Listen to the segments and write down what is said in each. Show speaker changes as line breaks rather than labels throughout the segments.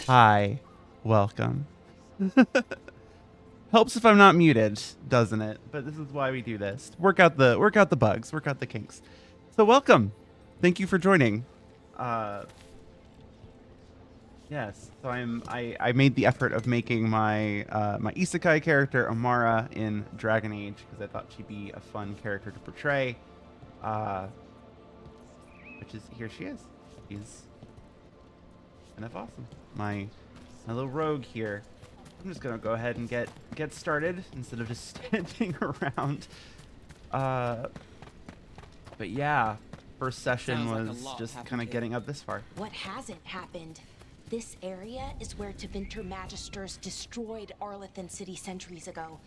Hi, welcome. Helps if I'm not muted, doesn't it? But this is why we do this. Work out the bugs, work out the kinks. So welcome. Thank you for joining. Yes, so I made the effort of making my my isekai character Amara in Dragon Age because I thought she'd be a fun character to portray. Which is here she is. She's kind of awesome. My little rogue here. I'm just gonna go ahead and get started instead of just standing around. But yeah, first session was just kind of getting up this far.
What hasn't happened? This area is where Tevinter Magisters destroyed Arlathan City centuries ago.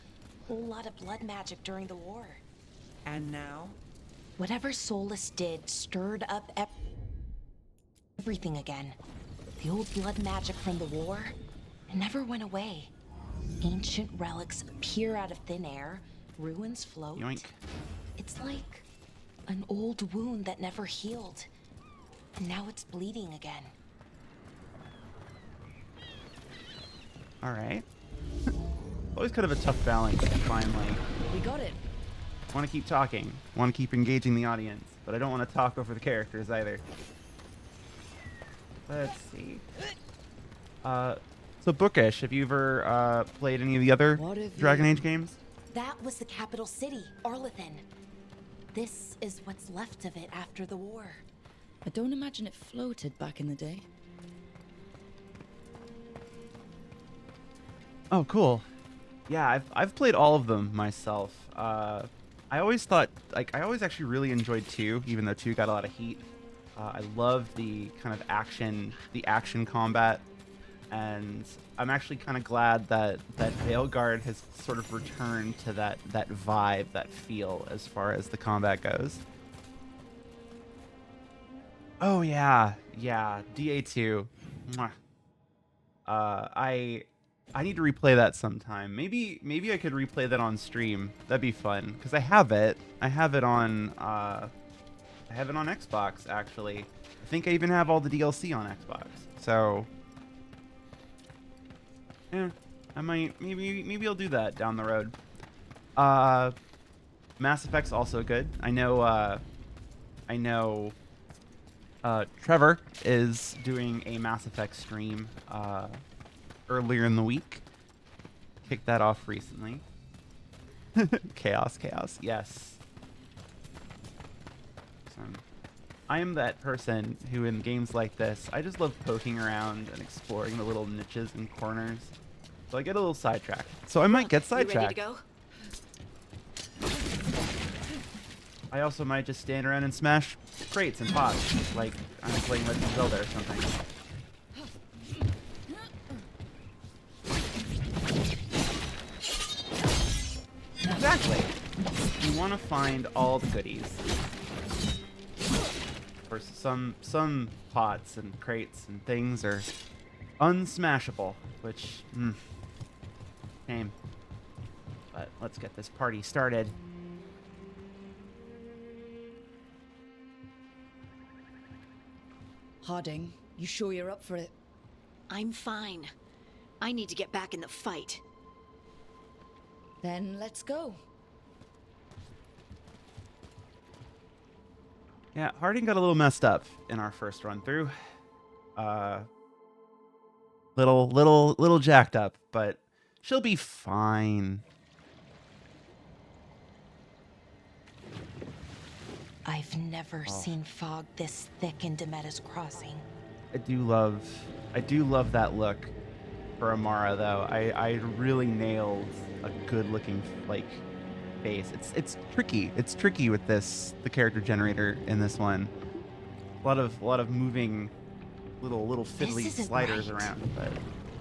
Whole lot of blood magic during the war.
And now?
Whatever Solus did stirred up everything again. The old blood magic from the war, it never went away. Ancient relics appear out of thin air, ruins float.
Yoink.
It's like an old wound that never healed. And now it's bleeding again.
Alright. Always kind of a tough balance to find, like...
We got it.
I want to keep talking. I want to keep engaging the audience, but I don't want to talk over the characters either. Let's see. So Bookish, have you ever played any of the other Dragon Age games?
That was the capital city, Arlathan. This is what's left of it after the war.
I don't imagine it floated back in the day.
Oh, cool. Yeah, I've played all of them myself. I always thought, like, I always actually really enjoyed 2, even though 2 got a lot of heat. I love the kind of action combat, and I'm actually kind of glad that Veilguard has sort of returned to that vibe, that feel as far as the combat goes. Oh yeah, DA2. Mwah. I need to replay that sometime. Maybe I could replay that on stream. That'd be fun because I have it. I have it on Xbox actually. I think I even have all the DLC on Xbox. So yeah, I might maybe I'll do that down the road. Mass Effect's also good. I know Trevor is doing a Mass Effect stream earlier in the week. Kicked that off recently. Chaos, yes. I am that person who in games like this, I just love poking around and exploring the little niches and corners. So I get a little sidetracked. So I might get sidetracked.
You ready to go?
I also might just stand around and smash crates and pots, like I'm playing Legend of Zelda or something. Exactly. You want to find all the goodies. Of course, some pots and crates and things are unsmashable, which, shame. But let's get this party started.
Harding, you sure you're up for it?
I'm fine. I need to get back in the fight.
Then let's go.
Yeah, Harding got a little messed up in our first run through. Little jacked up, but she'll be fine.
I've never seen fog this thick in Demetta's Crossing.
I do love that look for Amara though. I really nailed a good looking like face. It's tricky. It's tricky with the character generator in this one. A lot of moving little fiddly sliders
right.
around, but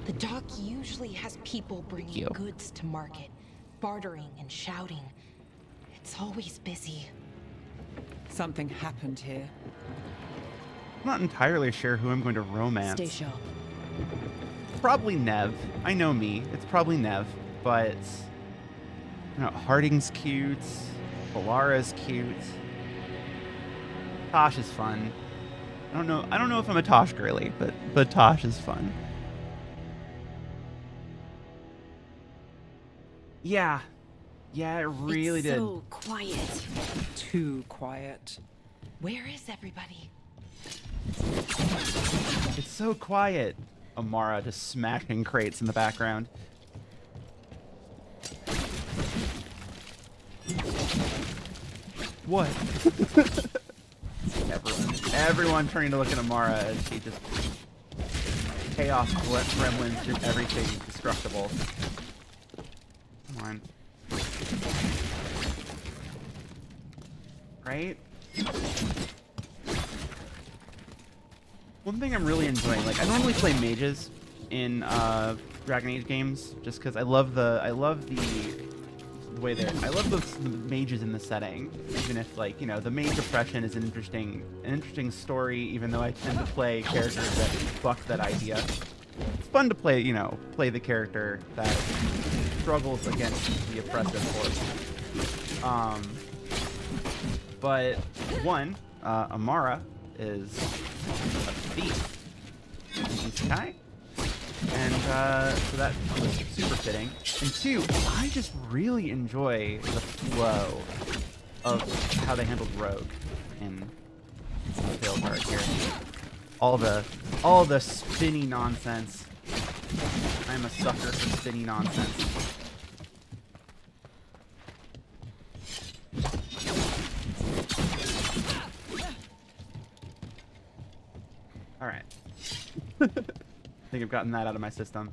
The dock usually has people bringing goods to market, bartering and shouting. It's always busy.
Something happened here.
I'm not entirely sure who I'm going to romance.
Stay sharp.
Probably Nev. I know me. It's probably Nev, but you know, Harding's cute. Valara's cute. Tosh is fun. I don't know if I'm a Tosh girly, but Tosh is fun. Yeah. Yeah, it really
it's
did.
so quiet.
Too quiet.
Where is everybody?
It's so quiet. Amara just smashing crates in the background. What? Everyone turning to look at Amara as she just chaos gremlins through everything destructible. Come on. Right? One thing I'm really enjoying, like I normally play mages in Dragon Age games just because I love the way I love the mages in the setting, even if, like, you know, the mage oppression is an interesting story, even though I tend to play characters that buck that idea. It's fun to play, you know, play the character that struggles against the oppressive force. But one, Amara is a thief. She's Kai. And so that was super fitting. And two, I just really enjoy the flow of how they handled Rogue in Veilguard here. All the spinny nonsense. I'm a sucker for spinny nonsense. All right. I think I've gotten that out of my system.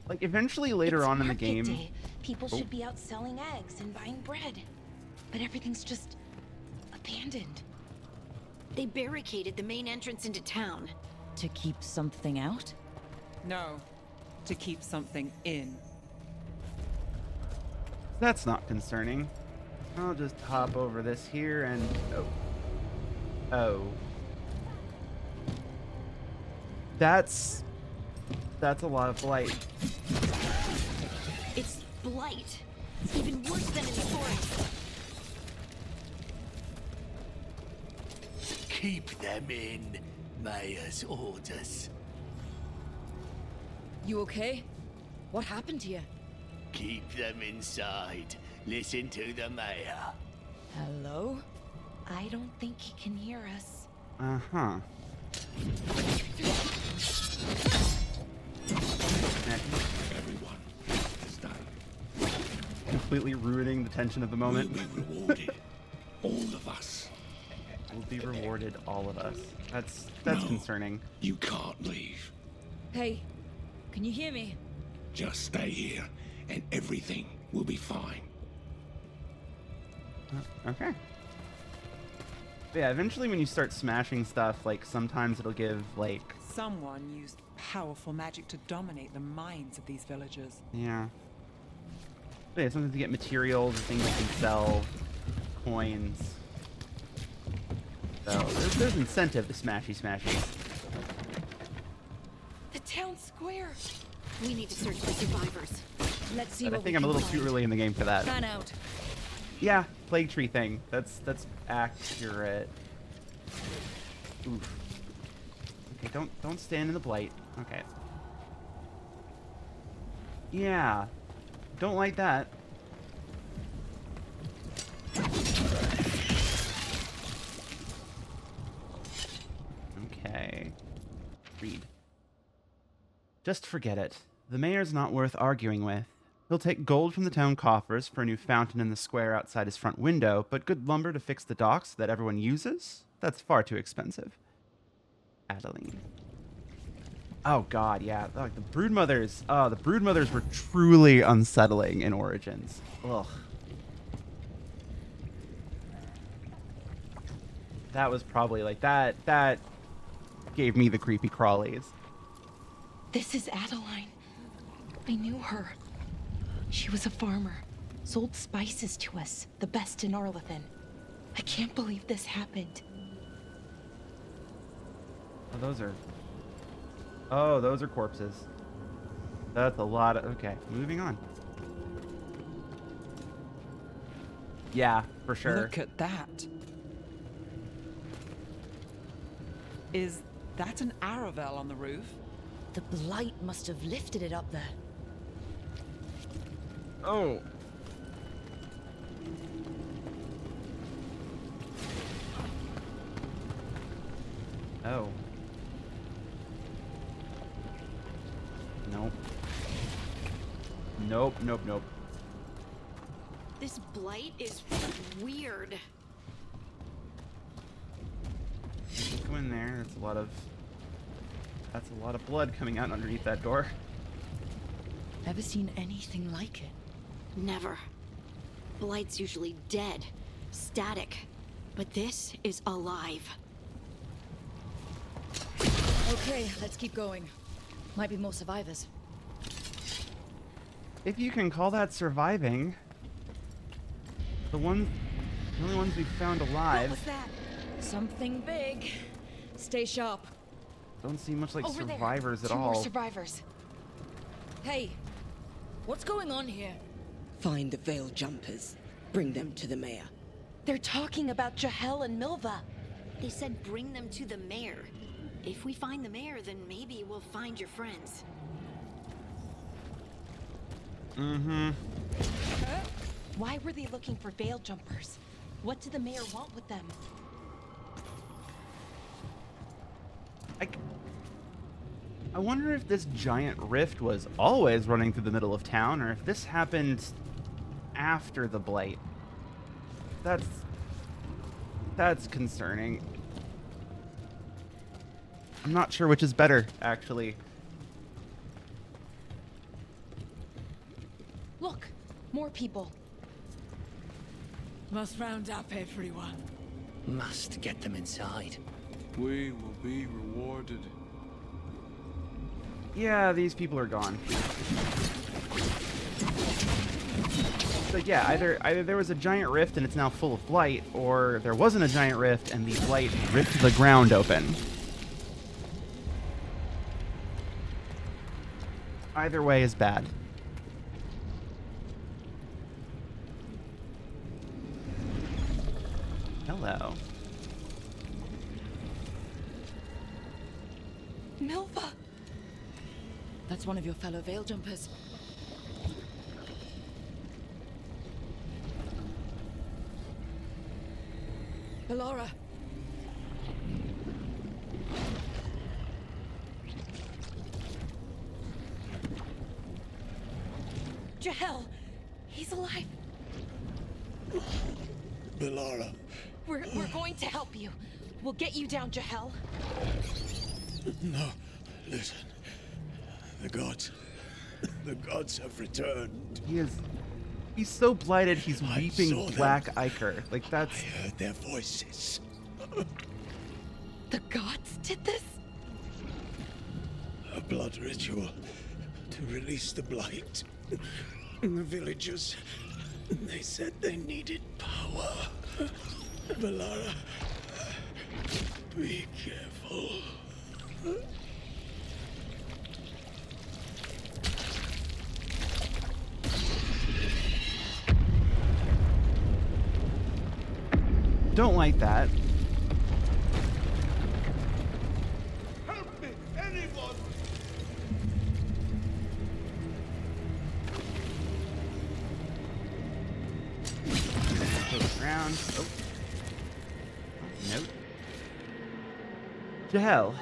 Like, eventually later
It's
on in the
market
game...
day. People
Oh.
should be out selling eggs and buying bread. But everything's just abandoned.
They barricaded the main entrance into town.
To keep something out?
No, to keep something in.
That's not concerning. I'll just hop over this here and... Oh. Oh. That's a lot of blight.
It's blight. It's even worse than in the forest.
Keep them in, Mayor's orders.
You okay? What happened to you?
Keep them inside. Listen to the Mayor.
Hello?
I don't think he can hear us.
Uh-huh.
Everyone, stay.
Completely ruining the tension of the moment.
We'll be rewarded. All of us.
Will be rewarded, all of us. That's
No.
concerning.
You can't leave.
Hey, can you hear me?
Just stay here, and everything will be fine.
Okay. But yeah, eventually when you start smashing stuff, like, sometimes it'll give, like...
Someone used powerful magic to dominate the minds of these villagers.
Yeah. But yeah, sometimes you get materials, things you can sell, coins. So there's incentive to smashy.
The town square.
We need to search for survivors.
Let's see
But I
what
think
we
I'm a
can
little too
find.
early in the game for that.
Plan out.
Yeah, plague tree thing. That's accurate. Oof. Okay, don't stand in the blight. Okay. Yeah. Don't like that. Okay. Read. Just forget it. The mayor's not worth arguing with. He'll take gold from the town coffers for a new fountain in the square outside his front window, but good lumber to fix the docks that everyone uses? That's far too expensive. Adeline. Oh god, yeah. Like the broodmothers. Oh, the broodmothers were truly unsettling in Origins. Ugh. That was probably like that gave me the creepy crawlies.
This is Adeline. I knew her. She was a farmer. Sold spices to us, the best in Arlathan. I can't believe this happened.
Oh, those are corpses. That's a lot of... Okay, moving on. Yeah, for sure.
Look at that. Is that an Aravel on the roof?
The blight must have lifted it up there.
Oh, Oh. Nope. Nope, nope, nope.
This blight is weird.
Just go in there. That's a lot of blood coming out underneath that door.
Never seen anything like it.
Never. Blight's usually dead, static. But this is alive.
Okay, let's keep going. Might be more survivors.
If you can call that surviving. The only ones we found alive
What was that? Something big. Stay sharp.
don't seem much like
Over there.
survivors at
Two
all.
more survivors.
Hey, what's going on here?
Find the veil jumpers. Bring them to the mayor.
They're talking about Jahel and Milva.
They said bring them to the mayor. If we find the mayor, then maybe we'll find your friends.
Mm-hmm.
Why were they looking for veil jumpers? What did the mayor want with them?
I wonder if this giant rift was always running through the middle of town, or if this happened after the blight. That's concerning. I'm not sure which is better, actually.
Look, more people.
Must round up everyone.
Must get them inside.
We will be rewarded.
Yeah, these people are gone. So yeah, either there was a giant rift and it's now full of blight, or there wasn't a giant rift and the blight ripped the ground open. Either way is bad. Hello.
Milva!
That's one of your fellow veil jumpers. Belora.
Jahel! He's alive!
Bellara.
We're going to help you. We'll get you down, Jahel.
No, listen. The gods have returned.
He's so blighted, he's
I
weeping
saw them.
black ichor. Like, that's...
I heard their voices.
The gods did this?
A blood ritual to release the blight. The villagers, they said they needed power. Bellara, be careful.
Don't like that.
Help me, anyone!
Goes around. Oh. Nope. Jahel,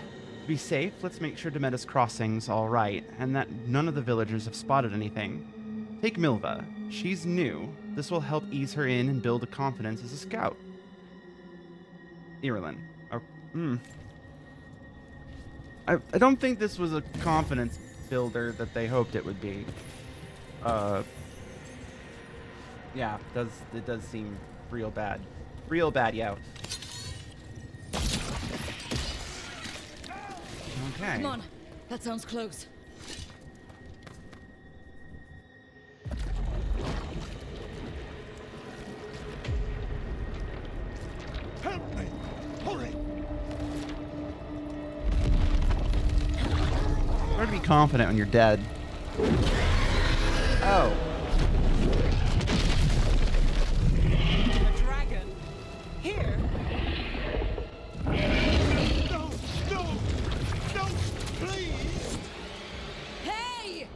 to be safe, let's make sure Demeda's crossing's all right, and that none of the villagers have spotted anything. Take Milva. She's new. This will help ease her in and build a confidence as a scout. Irulan. Oh, I don't think this was a confidence builder that they hoped it would be. Yeah, it does seem real bad. Real bad, yo. Okay.
Come on. That sounds close.
Help me! Hurry!
Hard to be confident when you're dead. Oh.
A dragon? Here?
No! No! No! Please!
Hey!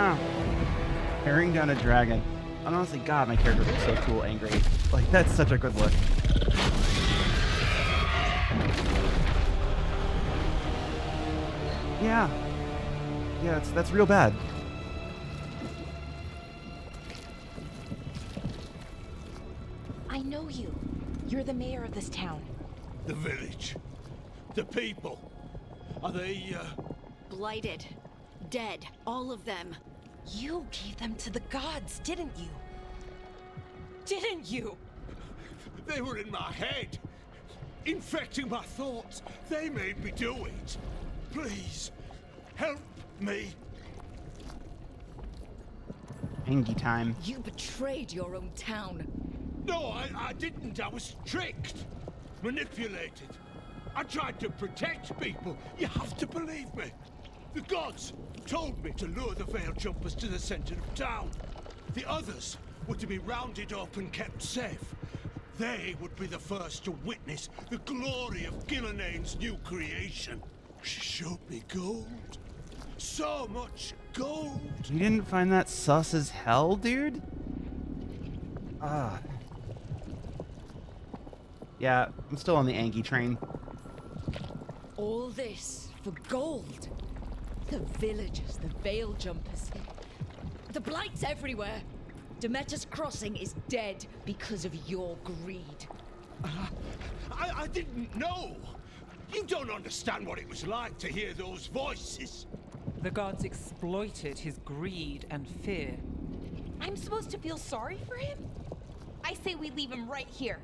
Yeah. Tearing down a dragon. And honestly, God, my character looks so cool, angry. Like, that's such a good look. Yeah. Yeah, that's real bad.
I know you. You're the mayor of this town.
The village. The people. Are they,
Blighted. Dead. All of them.
You gave them to the gods, didn't you? Didn't you?
They were in my head. Infecting my thoughts. They made me do it. Please, help me.
Angie time.
You betrayed your own town.
No, I didn't. I was tricked. Manipulated. I tried to protect people. You have to believe me. The gods told me to lure the Veil Jumpers to the center of town. The others were to be rounded up and kept safe. They would be the first to witness the glory of Gilnenane's new creation. She showed me gold. So much gold.
You didn't find that sus as hell, dude? Ah. Yeah, I'm still on the Angie train.
All this for gold. The villagers, the Veil Jumpers. The Blight's everywhere. Demeter's Crossing is dead because of your greed.
I didn't know. You don't understand what it was like to hear those voices.
The gods exploited his greed and fear.
I'm supposed to feel sorry for him? I say we leave him right here.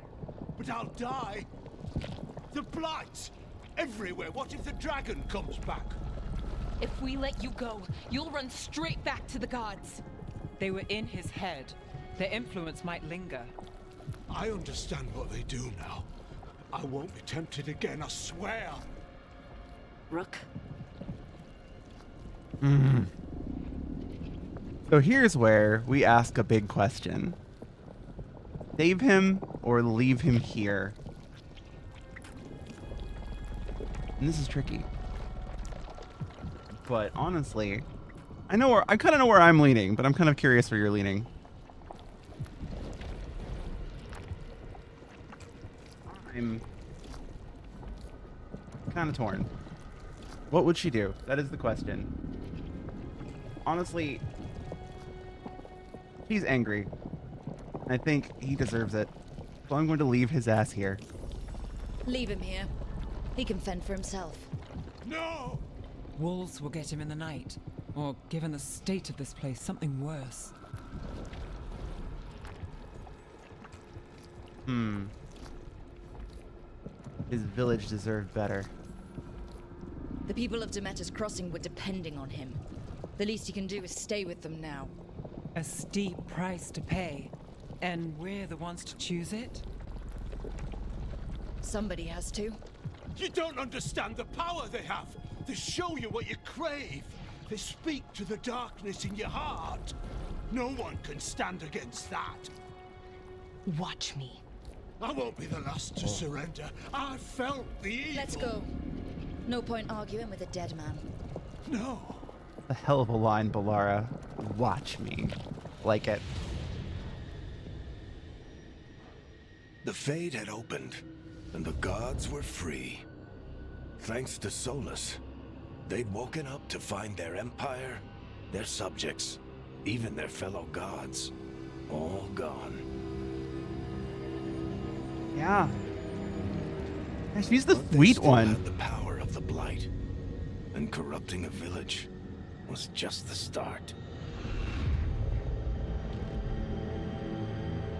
But I'll die. The Blight. Everywhere. What if the dragon comes back?
If we let you go, you'll run straight back to the gods.
They were in his head. Their influence might linger.
I understand what they do now. I won't be tempted again, I swear.
Rook.
So here's where we ask a big question. Save him or leave him here? And this is tricky. But honestly, I kind of know where I'm leaning, but I'm kind of curious where you're leaning. I'm kind of torn. What would she do? That is the question. Honestly, he's angry. I think he deserves it. So I'm going to leave his ass here.
Leave him here. He can fend for himself.
No!
Wolves will get him in the night. Or, given the state of this place, something worse.
His village deserved better.
The people of Demeter's Crossing were depending on him. The least he can do is stay with them now.
A steep price to pay. And we're the ones to choose it?
Somebody has to.
You don't understand the power they have. They show you what you crave. They speak to the darkness in your heart. No one can stand against that.
Watch me.
I won't be the last to surrender. I felt the evil.
Let's go. No point arguing with a dead man.
No.
A hell of a line, Balara. Watch me. Like it.
The Fade had opened, and the gods were free. Thanks to Solus, they'd woken up to find their empire, their subjects, even their fellow gods, all gone.
Yeah. She's the
But they
sweet
still
one.
had the power of the Blight, and corrupting a village was just the start.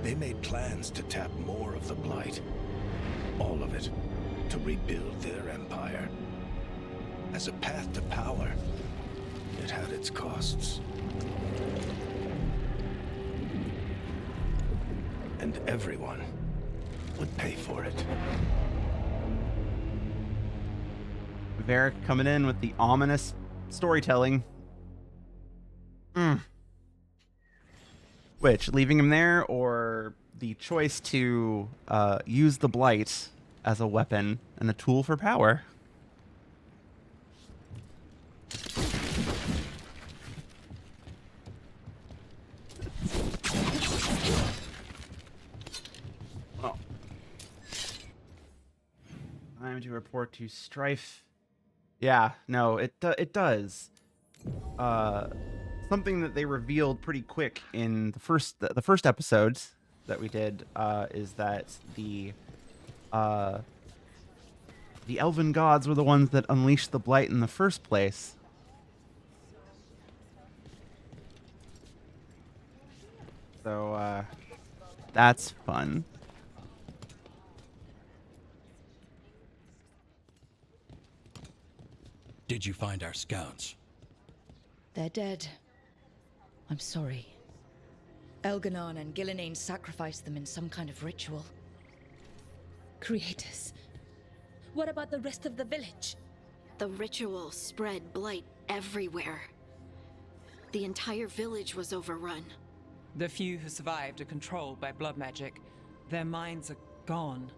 They made plans to tap more of the Blight, all of it, to rebuild their empire. As a path to power, it had its costs. And everyone would pay for it.
Varric coming in with the ominous storytelling. Which, leaving him there, or the choice to use the Blight as a weapon and a tool for power? going to report to Strife. Yeah, no, it does. Something that they revealed pretty quick in the first episodes that we did is that the elven gods were the ones that unleashed the blight in the first place. So that's fun.
Did you find our scouts?
They're dead. I'm sorry. Elganon and Gillenane sacrificed them in some kind of ritual.
Creators. What about the rest of the village?
The ritual spread blight everywhere. The entire village was overrun.
The few who survived are controlled by blood magic. Their minds are gone.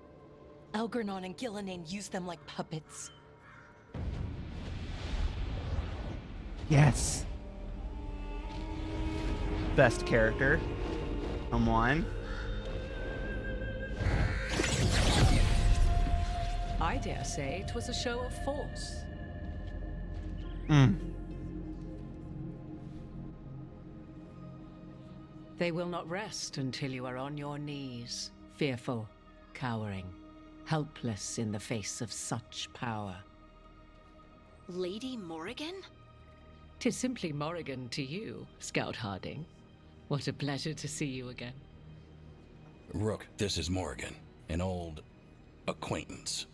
Elganon and Gillenane used them like puppets.
Yes. Best character. Come on.
I dare say it was a show of force. They will not rest until you are on your knees, fearful, cowering, helpless in the face of such power.
Lady Morrigan?
'Tis simply Morrigan to you, Scout Harding. What a pleasure to see you again.
Rook, this is Morrigan, an old acquaintance.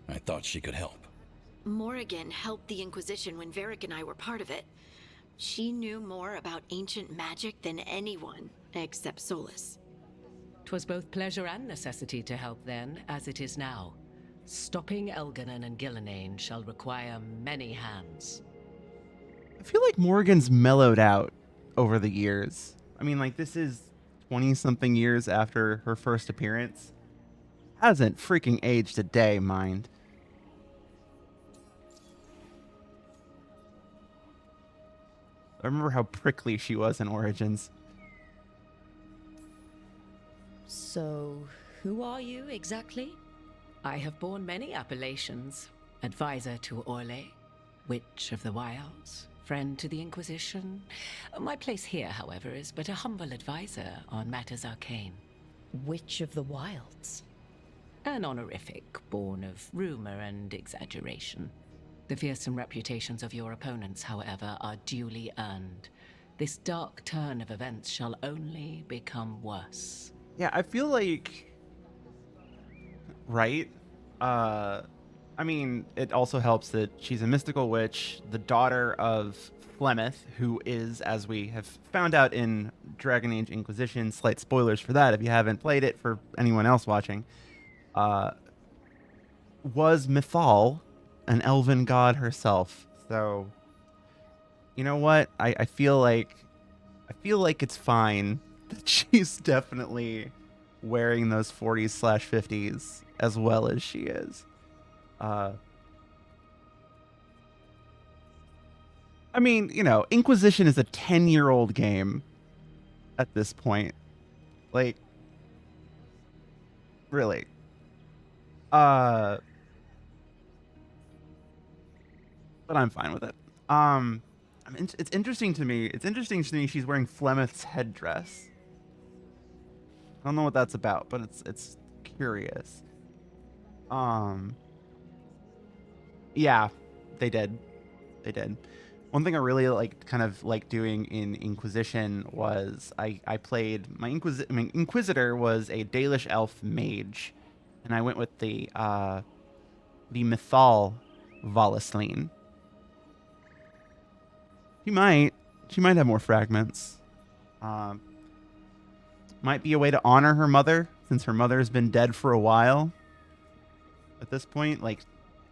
I thought she could help.
Morrigan helped the Inquisition when Varric and I were part of it. She knew more about ancient magic than anyone, except Solus.
'Twas both pleasure and necessity to help then, as it is now. Stopping Elganon and Gillenane shall require many hands.
I feel like Morgan's mellowed out over the years. I mean, like, this is 20-something years after her first appearance. Hasn't freaking aged a day, mind. I remember how prickly she was in Origins.
So, who are you exactly? I have borne many appellations. Advisor to Orlais, Witch of the Wilds, friend to the Inquisition. My place here, however, is but a humble advisor on matters arcane. Witch of the Wilds? An honorific born of rumor and exaggeration. The fearsome reputations of your opponents, however, are duly earned. This dark turn of events shall only become worse.
Yeah, I feel like... Right? I mean, it also helps that she's a mystical witch, the daughter of Flemeth, who is, as we have found out in Dragon Age Inquisition, slight spoilers for that if you haven't played it, for anyone else watching, was Mythal, an elven god herself. So, you know what? I feel like it's fine that she's definitely wearing those 40s/50s as well as she is. I mean, you know, Inquisition is a 10-year-old game at this point. Like, really. But I'm fine with it. I mean, it's interesting to me. It's interesting to me she's wearing Flemeth's headdress. I don't know what that's about, but it's curious. Yeah, they did. One thing I really kind of like doing in Inquisition was I played my Inquisitor was a Dalish elf mage, and I went with the Mythal Valisleen. She might have more fragments. Might be a way to honor her mother, since her mother has been dead for a while. At this point, like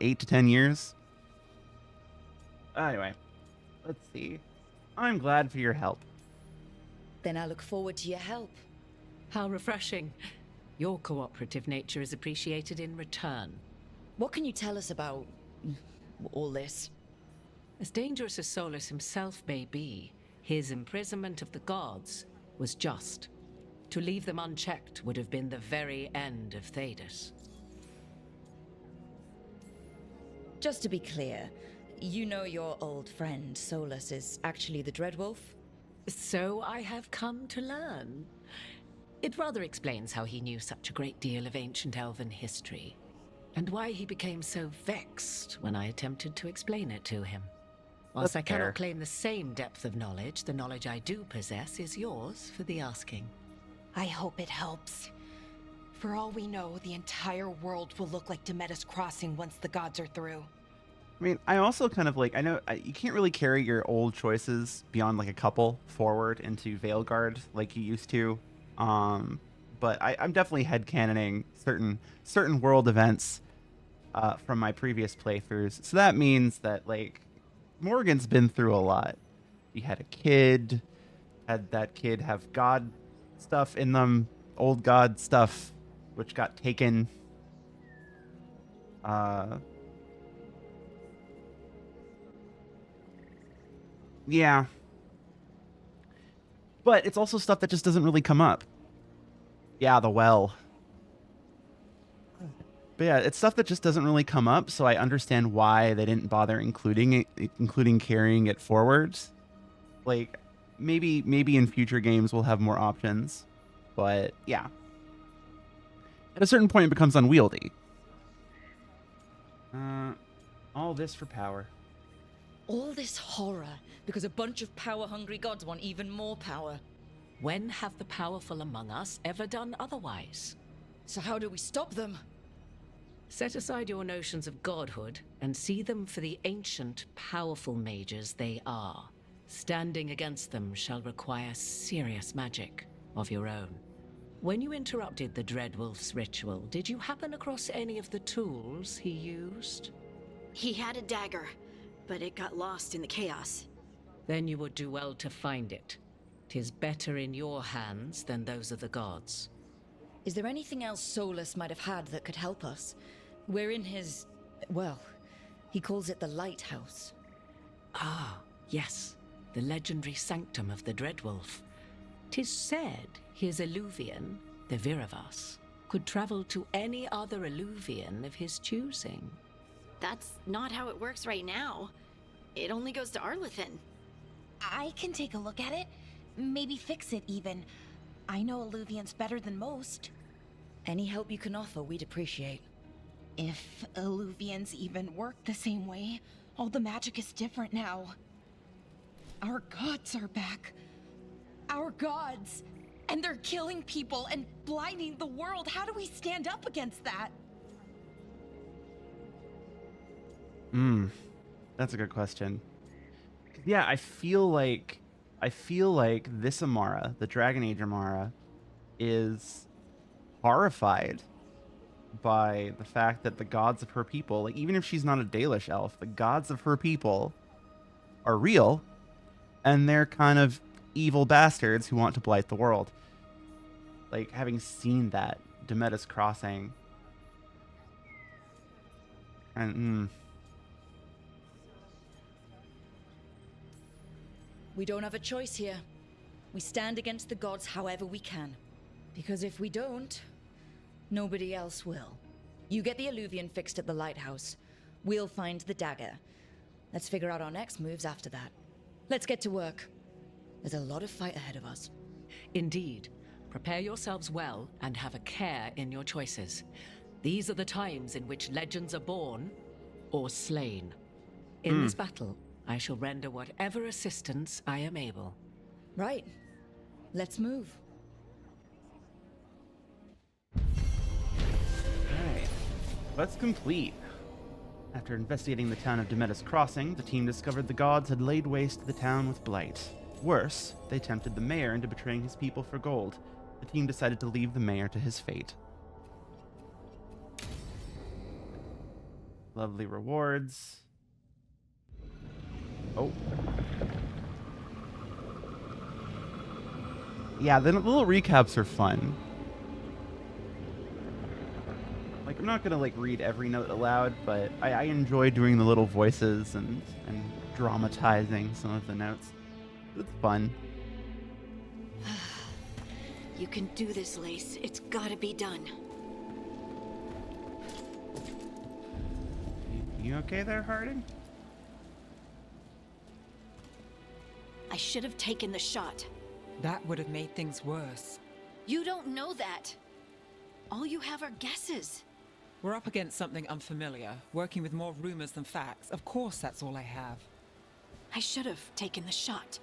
8 to 10 years. Anyway, let's see. I'm glad for your help.
Then I look forward to your help. How refreshing. Your cooperative nature is appreciated in return. What can you tell us about all this? As dangerous as Solus himself may be, his imprisonment of the gods was just. To leave them unchecked would have been the very end of Thedas. Just to be clear, you know your old friend Solus is actually the Dreadwolf?
So I have come to learn. It rather explains how he knew such a great deal of ancient elven history, and why he became so vexed when I attempted to explain it to him. Whilst I cannot claim the same depth of knowledge, the knowledge I do possess is yours for the asking.
I hope it helps. For all we know, the entire world will look like Demetus Crossing once the gods are through.
I mean, I also kind of like, I know you can't really carry your old choices beyond like a couple forward into Veilguard like you used to. But I'm definitely headcanoning certain world events from my previous playthroughs. So that means that like Morgan's been through a lot. He had a kid, had that kid have god stuff in them, old god stuff, which got taken. Yeah. But it's also stuff that just doesn't really come up. Yeah, the well. But yeah, it's stuff that just doesn't really come up, so I understand why they didn't bother including carrying it forward. Like, maybe in future games we'll have more options. But yeah. At a certain point it becomes unwieldy. All this for power.
All this horror because a bunch of power-hungry gods want even more power.
When have the powerful among us ever done otherwise?
So how do we stop them?
Set aside your notions of godhood and see them for the ancient, powerful mages they are. Standing against them shall require serious magic of your own. When you interrupted the Dreadwolf's ritual, did you happen across any of the tools he used?
He had a dagger, but it got lost in the chaos.
Then you would do well to find it. 'Tis better in your hands than those of the gods.
Is there anything else Solus might have had that could help us? We're in his... well, he calls it the Lighthouse.
Ah, yes. The legendary sanctum of the Dreadwolf. 'Tis said his Illuvian, the Viravas, could travel to any other Illuvian of his choosing.
That's not how it works right now. It only goes to Arlethan.
I can take a look at it. Maybe fix it, even. I know Illuvians better than most.
Any help you can offer, we'd appreciate.
If Illuvians even work the same way, all the magic is different now. Our gods are back. Our gods! And they're killing people and blinding the world. How do we stand up against that?
That's a good question. Yeah, I feel like this Amara, the Dragon Age Amara, is horrified by the fact that the gods of her people, like even if she's not a Dalish elf, the gods of her people are real, and they're kind of evil bastards who want to blight the world. Like, having seen that, Demetus Crossing, and
We don't have a choice here. We stand against the gods however we can. Because if we don't, nobody else will. You get the Illuvian fixed at the lighthouse. We'll find the dagger. Let's figure out our next moves after that. Let's get to work. There's a lot of fight ahead of us.
Indeed. Prepare yourselves well and have a care in your choices. These are the times in which legends are born or slain. In this battle, I shall render whatever assistance I am able.
Right. Let's move.
Alright. Quest complete. After investigating the town of Demetus Crossing, the team discovered the gods had laid waste the town with blight. Worse, they tempted the mayor into betraying his people for gold. The team decided to leave the mayor to his fate. Lovely rewards. Oh. Yeah, the little recaps are fun. Like, I'm not gonna like read every note aloud, but I enjoy doing the little voices and dramatizing some of the notes. It's fun.
You can do this, Lace. It's gotta be done.
You okay there, Harding?
I should have taken the shot.
That would have made things worse.
You don't know that. All you have are guesses.
We're up against something unfamiliar, working with more rumors than facts. Of course, that's all I have.
I should have taken the shot.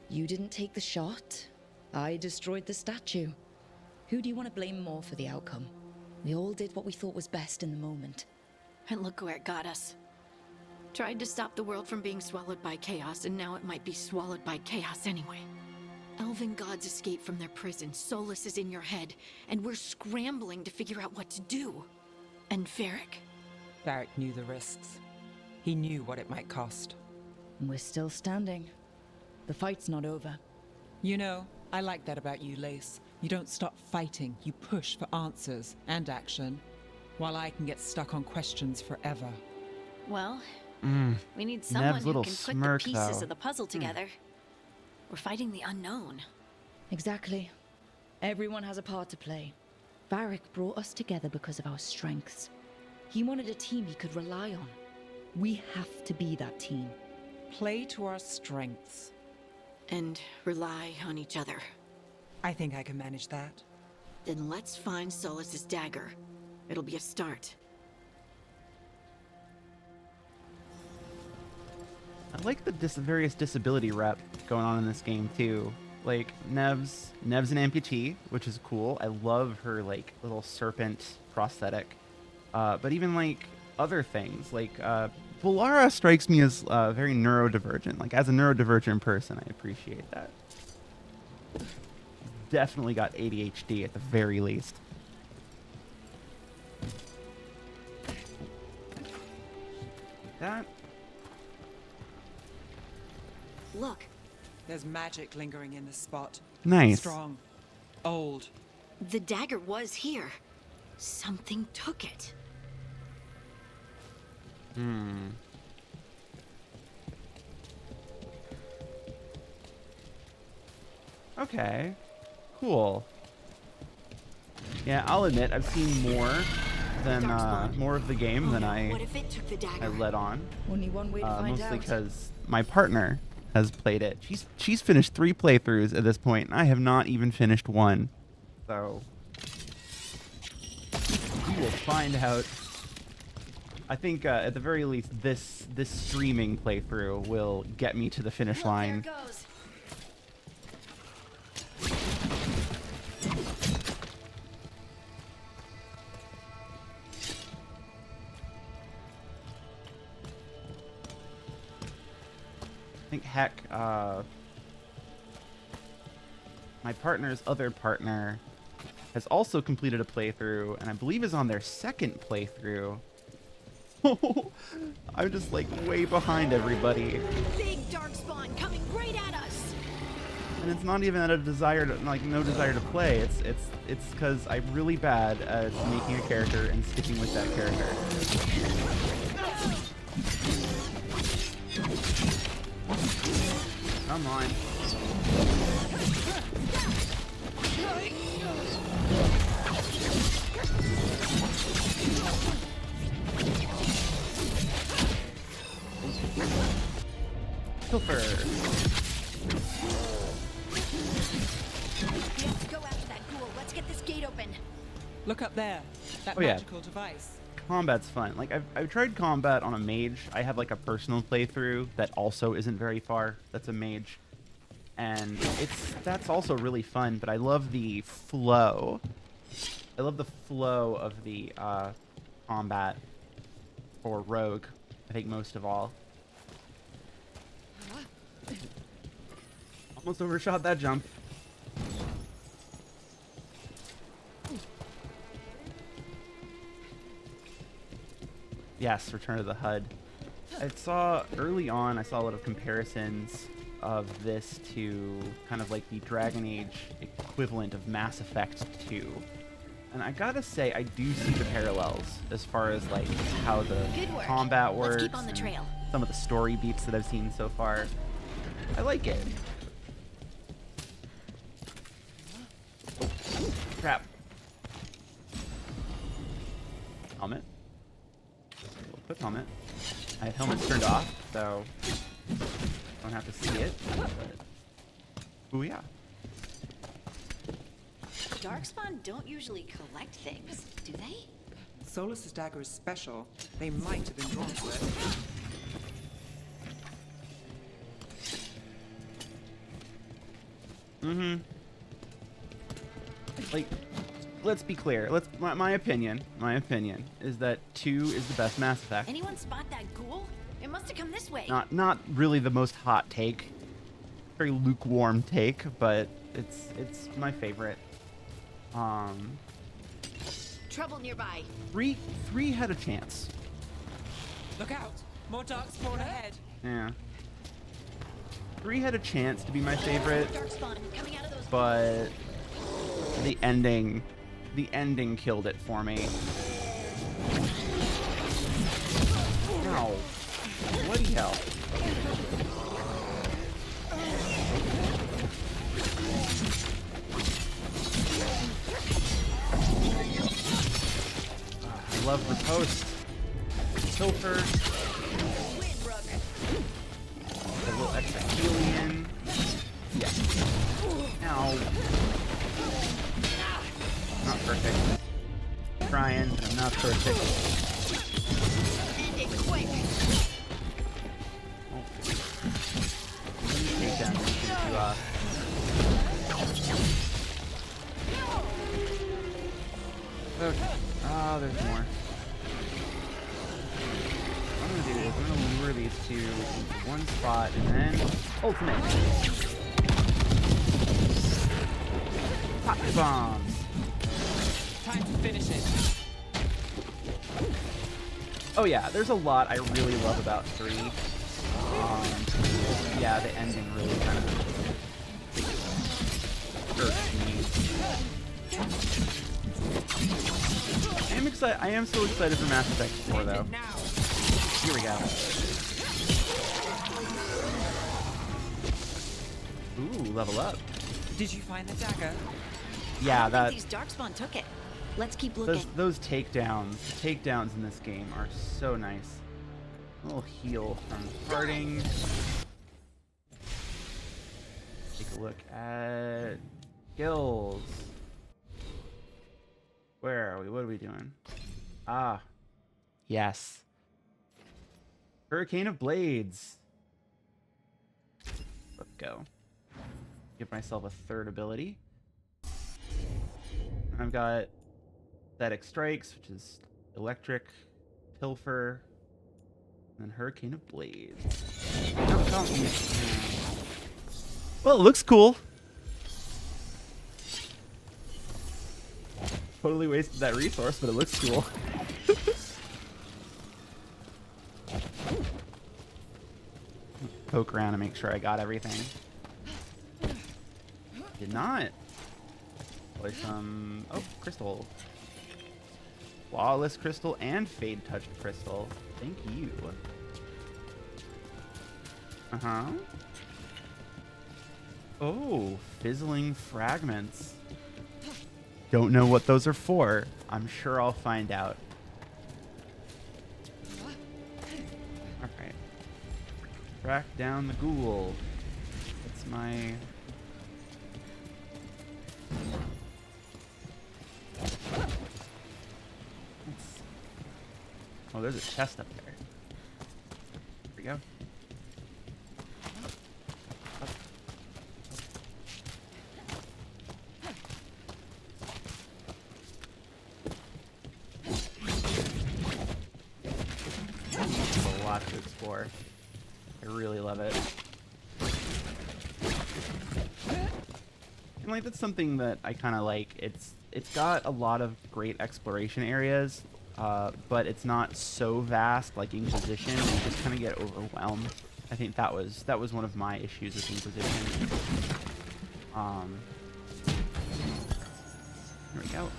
You didn't take the shot. I destroyed the statue. Who do you want to blame more for the outcome? We all did what we thought was best in the moment.
And look where it got us. Tried to stop the world from being swallowed by chaos, and now it might be swallowed by chaos anyway. Elven gods escaped from their prison, Solus is in your head, and we're scrambling to figure out what to do. And Varric?
Varric knew the risks. He knew what it might cost.
We're still standing. The fight's not over.
You know, I like that about you, Lace. You don't stop fighting, you push for answers and action, while I can get stuck on questions forever.
Well, we need someone
Nev's
who
little
can put the
smirk,
pieces
though.
of the puzzle together. We're fighting the unknown.
Exactly. Everyone has a part to play. Varric brought us together because of our strengths. He wanted a team he could rely on. We have to be that team.
Play to our strengths.
And rely on each other.
I think I can manage that.
Then let's find Solus's dagger. It'll be a start.
I like the various disability rep going on in this game too. Like Nev's an amputee, which is cool. I love her like little serpent prosthetic. But even like other things, like Volara strikes me as very neurodivergent. Like as a neurodivergent person, I appreciate that. Definitely got ADHD at the very least. That.
Look.
There's magic lingering in this spot.
Nice.
Strong. Old.
The dagger was here. Something took it.
Okay. Cool. Yeah, I'll admit I've seen more than more of the game than
What if it took the dagger?
I let on.
Only one way to find
Mostly
out.
because my partner has played it. She's finished 3 playthroughs at this point, and I have not even finished one. So we will find out. I think at the very least this streaming playthrough will get me to the finish line.
There it goes.
I think heck, my partner's other partner has also completed a playthrough, and I believe is on their second playthrough. I'm just like way behind everybody,
Big darkspawn coming right at us.
and it's not even out of desire to no desire to play. It's because I'm really bad at making a character and sticking with that character. Come on. Pilfer.
We have to go after that ghoul. Let's get this gate open.
Look up there. That
Oh, yeah.
magical device.
Combat's fun. Like I've tried combat on a mage. I have like a personal playthrough that also isn't very far. That's a mage, and that's also really fun. But I love the flow. I love the flow of the combat for rogue. I think most of all. Almost overshot that jump. Yes, Return of the HUD. I saw early on, I saw a lot of comparisons of this to kind of like the Dragon Age equivalent of Mass Effect 2. And I gotta say, I do see the parallels as far as like how the
Good work.
combat
Let's
works.
keep on the
and
trail.
Some of the story beats that I've seen so far. I like it. Equip helmet. I have helmets turned off, so don't have to see it. But, ooh, yeah.
Darkspawn don't usually collect things, do they?
Solus's dagger is special. They might have been drawn to it.
Mm-hmm. Like, let's be clear. My opinion is that 2 is the best Mass Effect.
Anyone spot that ghoul? It must have come this way.
Not really the most hot take. Very lukewarm take, but it's my favorite.
Trouble nearby.
3 had a chance.
Look out! More darkspawn ahead.
Yeah. 3 had a chance to be my favorite,
Darkspawn coming out of those
but the ending killed it for me. Ow. Bloody hell. I love the post. Pilfer. A little extra helium. Yeah. Ow. Not perfect. Trying, but I'm not perfect.
End it quick.
Let me take down these two off. Okay. Oh, there's more. What I'm gonna do is I'm gonna lure these two into one spot and then ultimate. Pop the bombs.
Time to finish it.
Oh yeah, there's a lot I really love about 3. Yeah, the ending really kind of irks me. I am so excited for Mass Effect 4 though. Here we go. Ooh, level up.
Did you find the dagger?
Yeah,
I
that.
think these Darkspawn took it. Let's keep looking.
Those takedowns. The takedowns in this game are so nice. A little heal from farting. Take a look at skills. Where are we? What are we doing? Ah. Yes. Hurricane of Blades. Let's go. Give myself a 3rd ability. I've got Static Strikes, which is Electric, Pilfer, and then Hurricane of Blades. Well, it looks cool. Totally wasted that resource, but it looks cool. Poke around and make sure I got everything. Did not. Play some... Oh, crystal. Flawless crystal and Fade Touched crystal. Thank you. Uh-huh. Oh, fizzling fragments. Don't know what those are for. I'm sure I'll find out. Alright. Track down the ghoul. That's my... Oh, there's a chest up there. Here we go. There's a lot to explore. I really love it. And like that's something that I kind of like. It's got a lot of great exploration areas, but it's not so vast like Inquisition. You just kind of get overwhelmed. I think that was one of my issues with Inquisition. Here we go.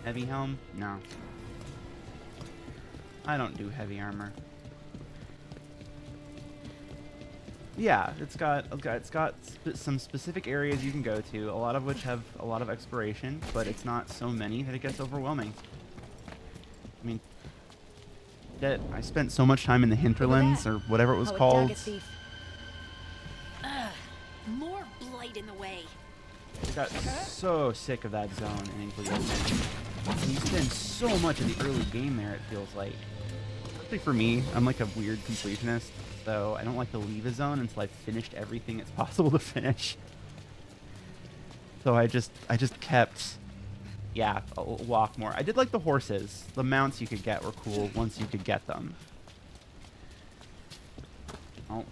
Heavy helm? No. I don't do heavy armor. Yeah, it's got some specific areas you can go to, a lot of which have a lot of exploration, but it's not so many that it gets overwhelming. I mean, That I spent so much time in the hinterlands or whatever it was called.
More blight in the way.
I got so sick of that zone in Inquisition. And you spend so much of the early game there, it feels like. Especially for me, I'm like a weird completionist, so I don't like to leave a zone until I've finished everything it's possible to finish. So I just kept, yeah, I'll walk more. I did like the horses. The mounts you could get were cool once you could get them. Oh.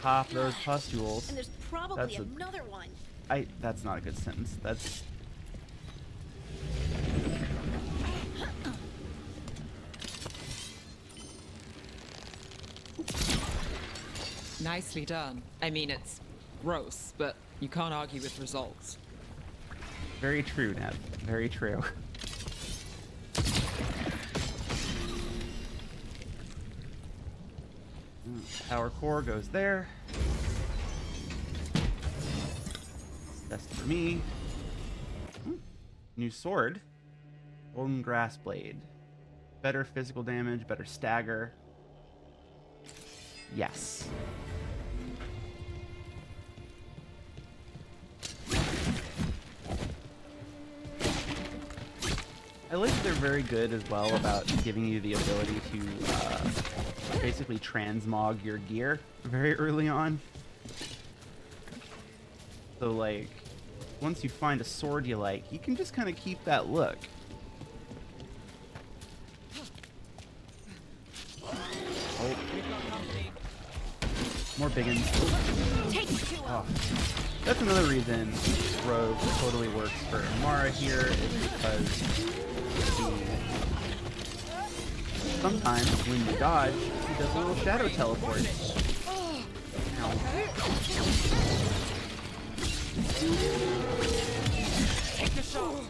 Pop those pustules.
And there's probably another one.
That's not a good sentence. That's...
Nicely done. I mean, it's gross, but you can't argue with results.
Very true, Ned. Very true. Power core goes there. That's for me. New sword. Golden grass blade. Better physical damage, better stagger. Yes. I like that they're very good as well about giving you the ability to basically transmog your gear very early on. So like, once you find a sword you like, you can just kind of keep that look. Oh. More biggins. Oh. That's another reason Rogue totally works for Amara here, is because sometimes when you dodge, he does a little shadow teleport. Ow.
Take a shot.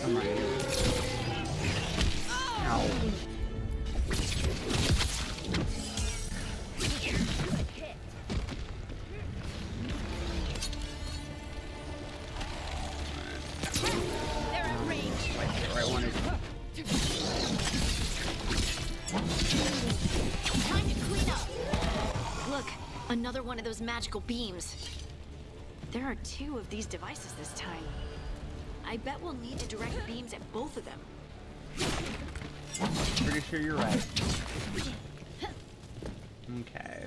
Come on. Ow.
Time to clean up. Look, another one of those magical beams. There are 2 of these devices this time. I bet we'll need to direct beams at both of them.
Pretty sure you're right. Okay.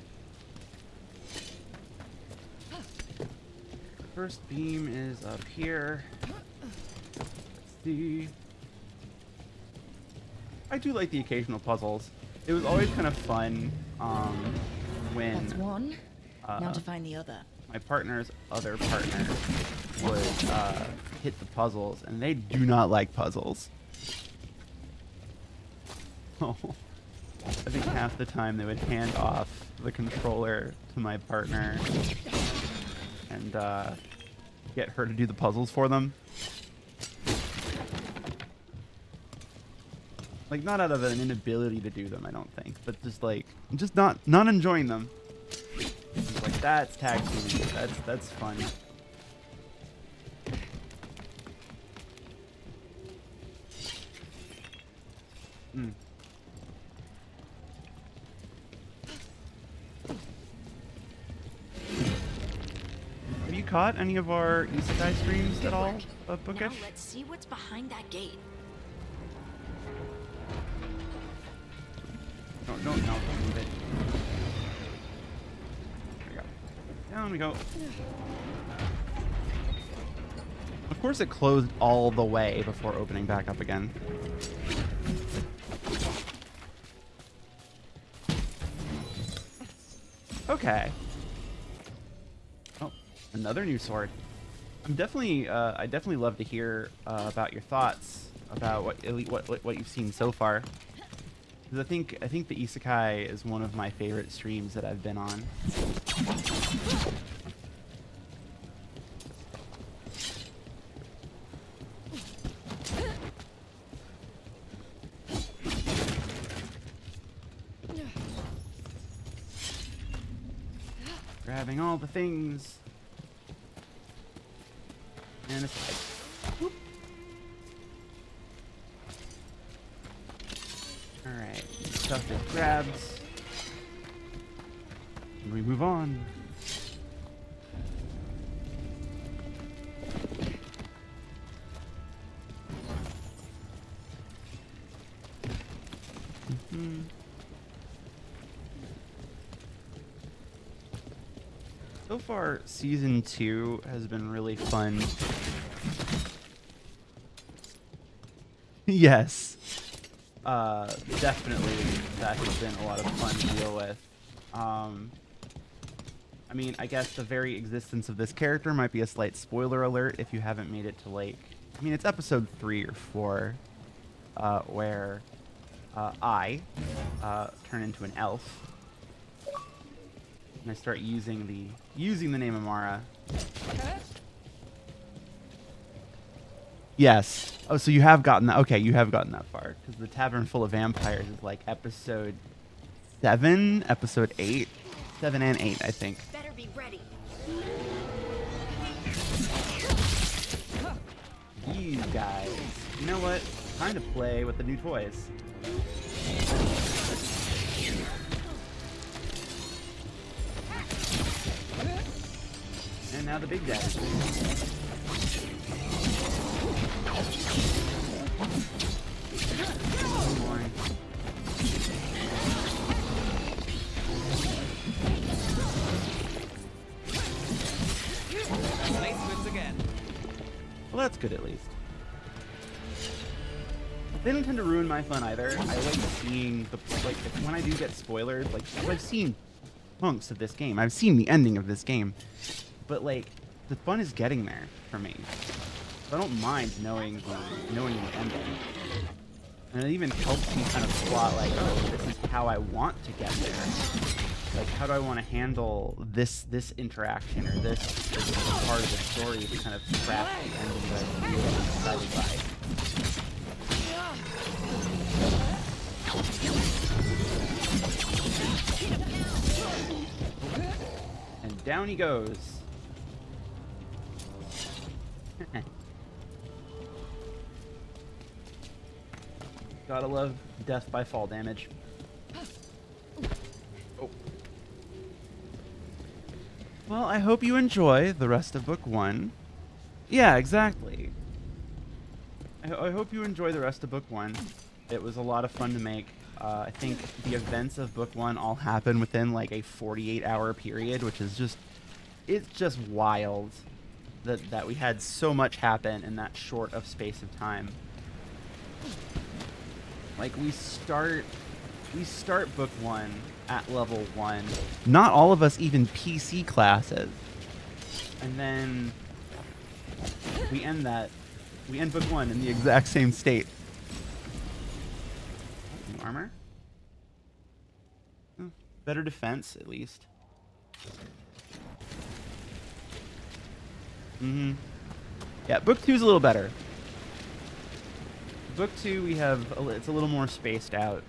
First beam is up here. Let's see. I do like the occasional puzzles. It was always kind of fun when
That's one. Now to find the other.
My partner's other partner would hit the puzzles, and they do not like puzzles. Oh, I think half the time they would hand off the controller to my partner and get her to do the puzzles for them. Like, not out of an inability to do them, I don't think, but just like, just not enjoying them. It's like, that's tag team. That's fun. Mm. Have you caught any of our Isekai streams at all, Bookish?
Now let's see what's behind that gate.
No, don't move it. There we go. Down we go. Of course it closed all the way before opening back up again. Okay. Oh, another new sword. I definitely love to hear about your thoughts about what you've seen so far. Because I think the Isekai is one of my favorite streams that I've been on. Grabbing all the things. And a spike. Whoop. Alright, stuff is grabbed. And we move on. So far, season 2 has been really fun. Yes. Definitely that has been a lot of fun to deal with. I mean, I guess the very existence of this character might be a slight spoiler alert if you haven't made it to, like, I mean, it's episode 3 or 4, where I turn into an elf. And I start using the name Amara. Yes. Oh, so you have gotten that. Okay, you have gotten that far. Because the Tavern Full of Vampires is like episode 7, episode 8. 7 and 8, I think.
Better be ready.
These guys. You know what? Time to play with the new toys. And now the big guy. Oh boy.
Lace wins again.
Well, that's good at least. They don't tend to ruin my fun either. I like seeing the when I do get spoilers. Like I've seen chunks of this game. I've seen the ending of this game. But like, the fun is getting there for me. So I don't mind knowing the ending. And it even helps me kind of plot like, oh, this is how I want to get there. Like, how do I want to handle this interaction or this part of the story to kind of craft the ending that I'm really excited by. And down he goes. Gotta love death by fall damage. Oh. Well, I hope you enjoy the rest of book 1. Yeah, exactly. I hope you enjoy the rest of book 1. It was a lot of fun to make. I think the events of book 1 all happen within like a 48-hour period, which is just, it's just wild that we had so much happen in that short of space of time. Like we start book 1 at level 1. Not all of us even PC classes. And then we end book 1 in the exact same state. New armor? Better defense, at least. Yeah, book 2 is a little better. Book 2, we have it's a little more spaced out,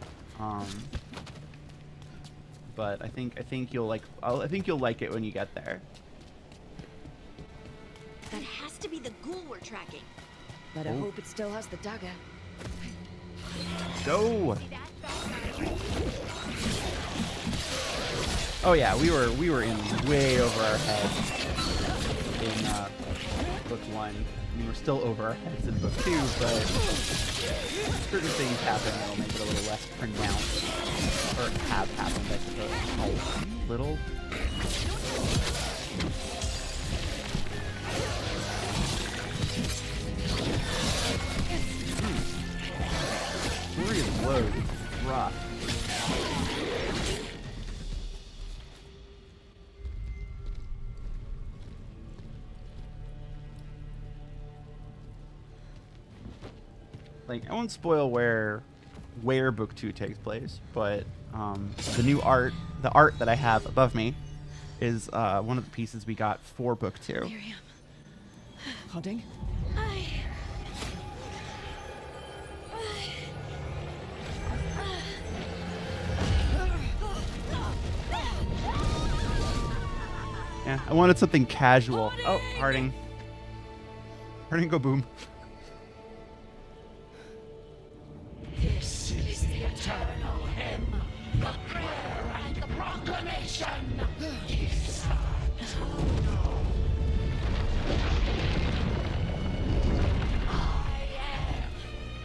but I think you'll like it when you get there.
That has to be the ghoul we're tracking.
But I hope it still has the dagger.
Go! Oh yeah, we were in way over our heads in book 1. I mean, we're still over our heads in book 2, but certain things happen that'll make it a little less pronounced, or have happened, I suppose. Oh, little. Glorious blows. It's rough. Like, I won't spoil where book 2 takes place, but the art that I have above me is one of the pieces we got for book 2.
Miriam. Holding.
Yeah, I wanted something casual. Oh, Harding. Harding, go boom.
This is the eternal hymn, the prayer and the proclamation.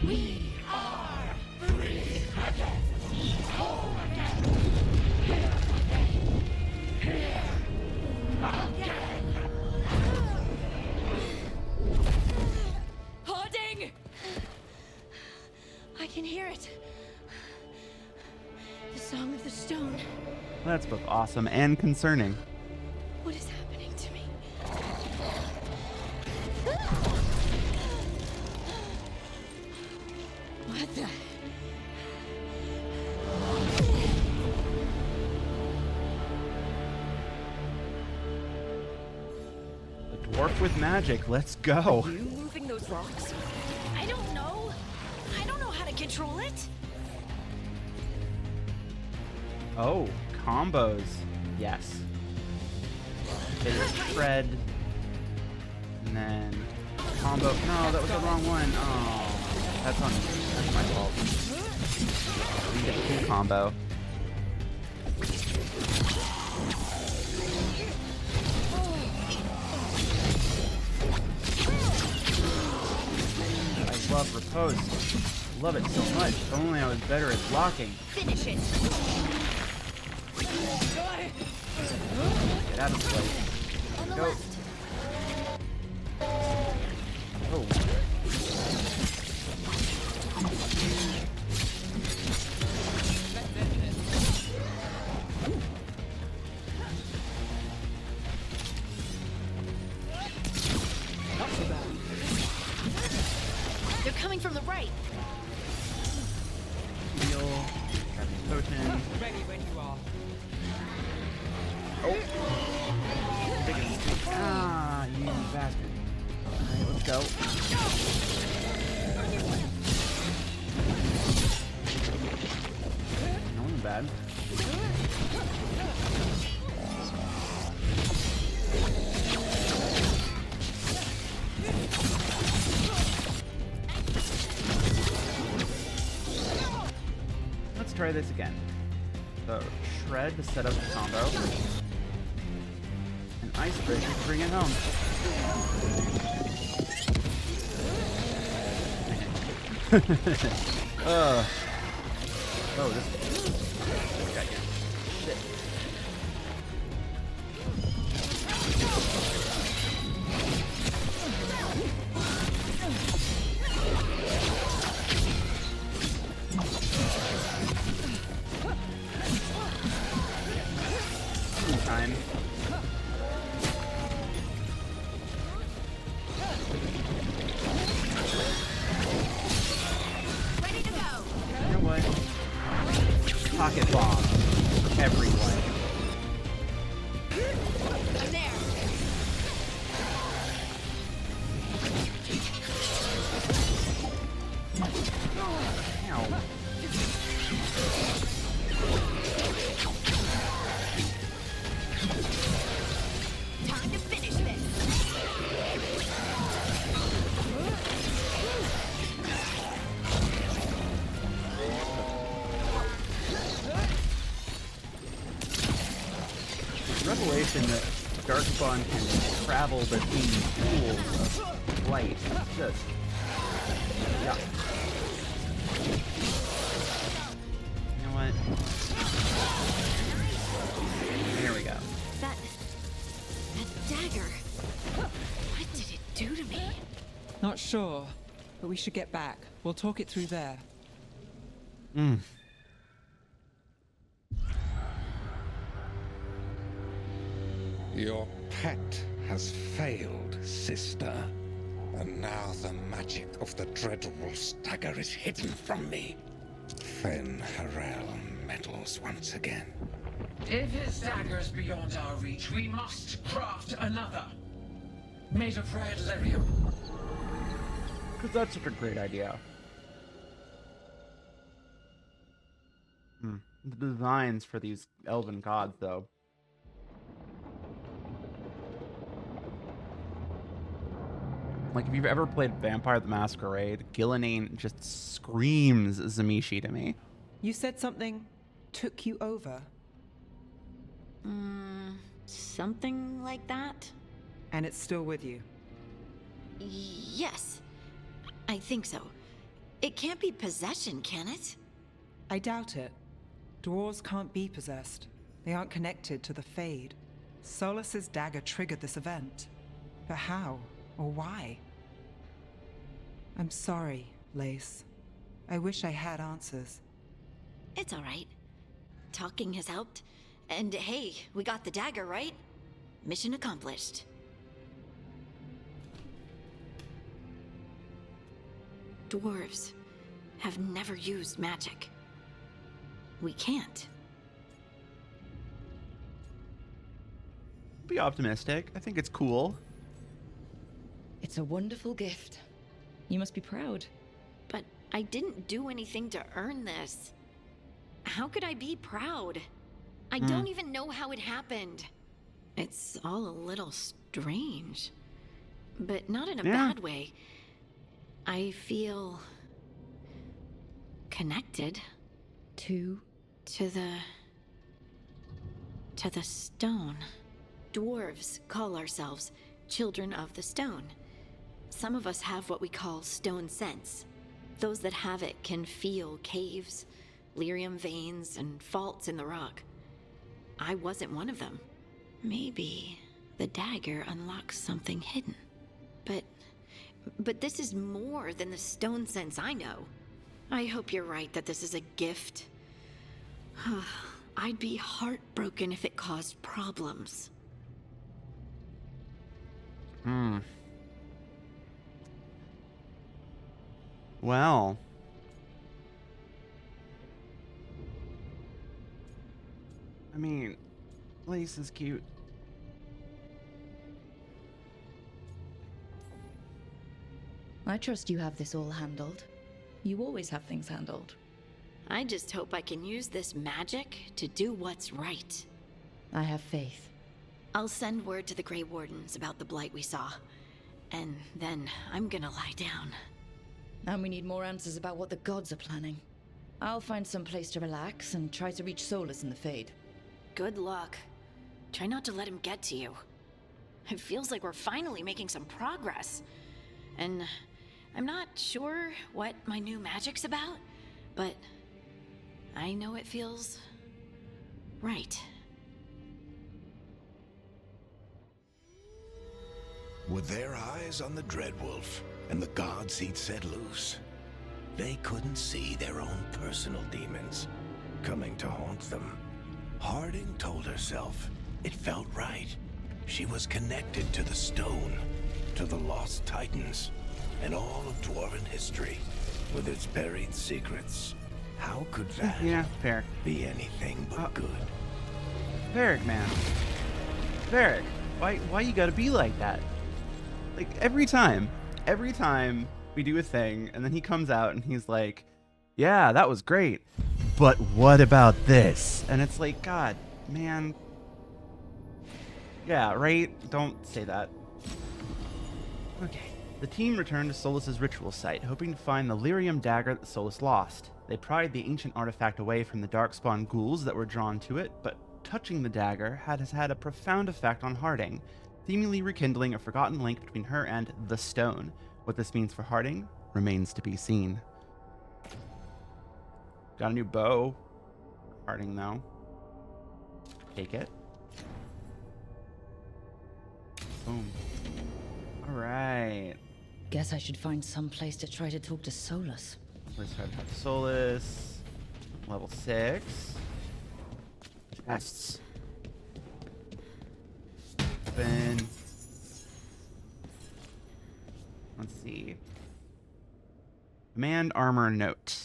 We are free again. Whole again. Here again. Here again.
Harding! I can hear it. The Song of the Stone.
That's both awesome and concerning.
What is happening to me? What the?
A dwarf with magic. Let's go.
Are you moving those rocks?
I don't know. I don't know how to control it.
Oh, combos. Yes. There's shred. And then combo. No, that was the wrong one. Oh, that's on me. That's my fault. We get two combo. I love Repose. Love it so much. If only I was better at blocking.
Finish it.
Get out of the way.
On the
Go.
left.
Oh.
They're coming from the right.
Heal. Grabbing potion.
Ready when you are.
Oh. Ah, you bastard. Alright, let's go. No one bad. Let's try this again. So, shred to set up the combo. An icebreaker to bring it home. Oh, this guy here. Shit. Time.
Ready to go.
You know what? Pocket bomb for everyone.
I'm there.
Ow.
Time to finish this.
Revelation that Darkspawn can travel between pools of light is just yuck. You know what? There we go.
That dagger. What did it do to me?
Not sure, but we should get back. We'll talk it through there.
Your pet has failed, sister. And now the magic of the Dreadwolf's dagger is hidden from me. Fen Harel meddles once again.
If his dagger's beyond our reach, we must craft another. Made of red lyrium.
Because that's such a great idea. The designs for these elven gods, though. Like, if you've ever played Vampire the Masquerade, Gillenane just screams Zamishi to me.
You said something took you over.
Something like that?
And it's still with you?
Yes. I think so. It can't be possession, can it?
I doubt it. Dwarves can't be possessed. They aren't connected to the Fade. Solus's dagger triggered this event. But how? Or why? I'm sorry, Lace. I wish I had answers.
It's all right. Talking has helped. And hey, we got the dagger, right? Mission accomplished. Dwarves have never used magic. We can't.
Be optimistic. I think it's cool.
It's a wonderful gift. You must be proud.
But I didn't do anything to earn this. How could I be proud? I don't even know how it happened. It's all a little strange. But not in a bad way. I feel connected
to
the stone. Dwarves call ourselves children of the stone. Some of us have what we call stone sense. Those that have it can feel caves, lyrium veins, and faults in the rock. I wasn't one of them. Maybe the dagger unlocks something hidden. But this is more than the stone sense I know. I hope you're right that this is a gift. I'd be heartbroken if it caused problems.
Well. I mean, Lace is cute.
I trust you have this all handled. You always have things handled.
I just hope I can use this magic to do what's right.
I have faith.
I'll send word to the Grey Wardens about the blight we saw. And then I'm gonna lie down.
And we need more answers about what the gods are planning. I'll find some place to relax and try to reach Solus in the Fade.
Good luck. Try not to let him get to you. It feels like we're finally making some progress. And I'm not sure what my new magic's about, but I know it feels right.
With their eyes on the Dreadwolf and the gods he'd set loose, they couldn't see their own personal demons coming to haunt them. Harding told herself it felt right. She was connected to the stone, to the lost titans, and all of Dwarven history, with its buried secrets. How could that
fair.
be anything but good?
Varric, man. Varric, why you gotta be like that? Like, every time we do a thing, and then he comes out and he's like, yeah, that was great, but what about this? And it's like, God, man. Yeah, right? Don't say that. Okay. The team returned to Solus's ritual site, hoping to find the lyrium dagger that Solus lost. They pried the ancient artifact away from the darkspawn ghouls that were drawn to it, but touching the dagger has had a profound effect on Harding, seemingly rekindling a forgotten link between her and the stone. What this means for Harding remains to be seen. Got a new bow. Harding, though. Take it. Boom. All right.
Guess I should find some place to try to talk to Solus.
Let's try to talk to Solus. Level 6. Chests. Open. Let's see. Command armor note.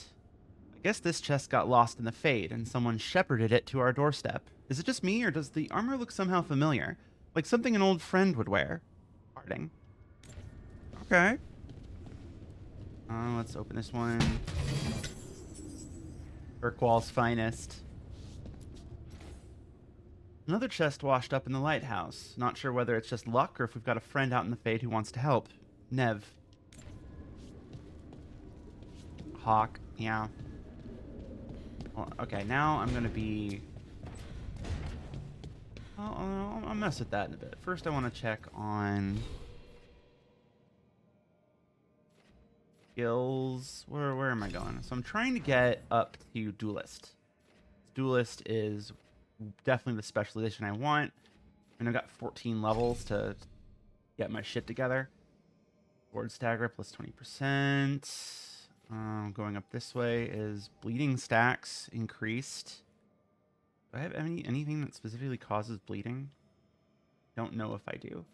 I guess this chest got lost in the Fade and someone shepherded it to our doorstep. Is it just me, or does the armor look somehow familiar? Like something an old friend would wear. Harding. Okay. Let's open this one. Urquhall's finest. Another chest washed up in the lighthouse. Not sure whether it's just luck or if we've got a friend out in the Fade who wants to help. Nev. Hawk, yeah. Well, okay, now I'm gonna be... I'll mess with that in a bit. First, I want to check on... skills. Where am I going? So I'm trying to get up to Duelist. Duelist is definitely the specialization I want. And I've got 14 levels to get my shit together. Sword stagger plus 20%. Going up this way is bleeding stacks increased. Do I have anything that specifically causes bleeding? Don't know if I do.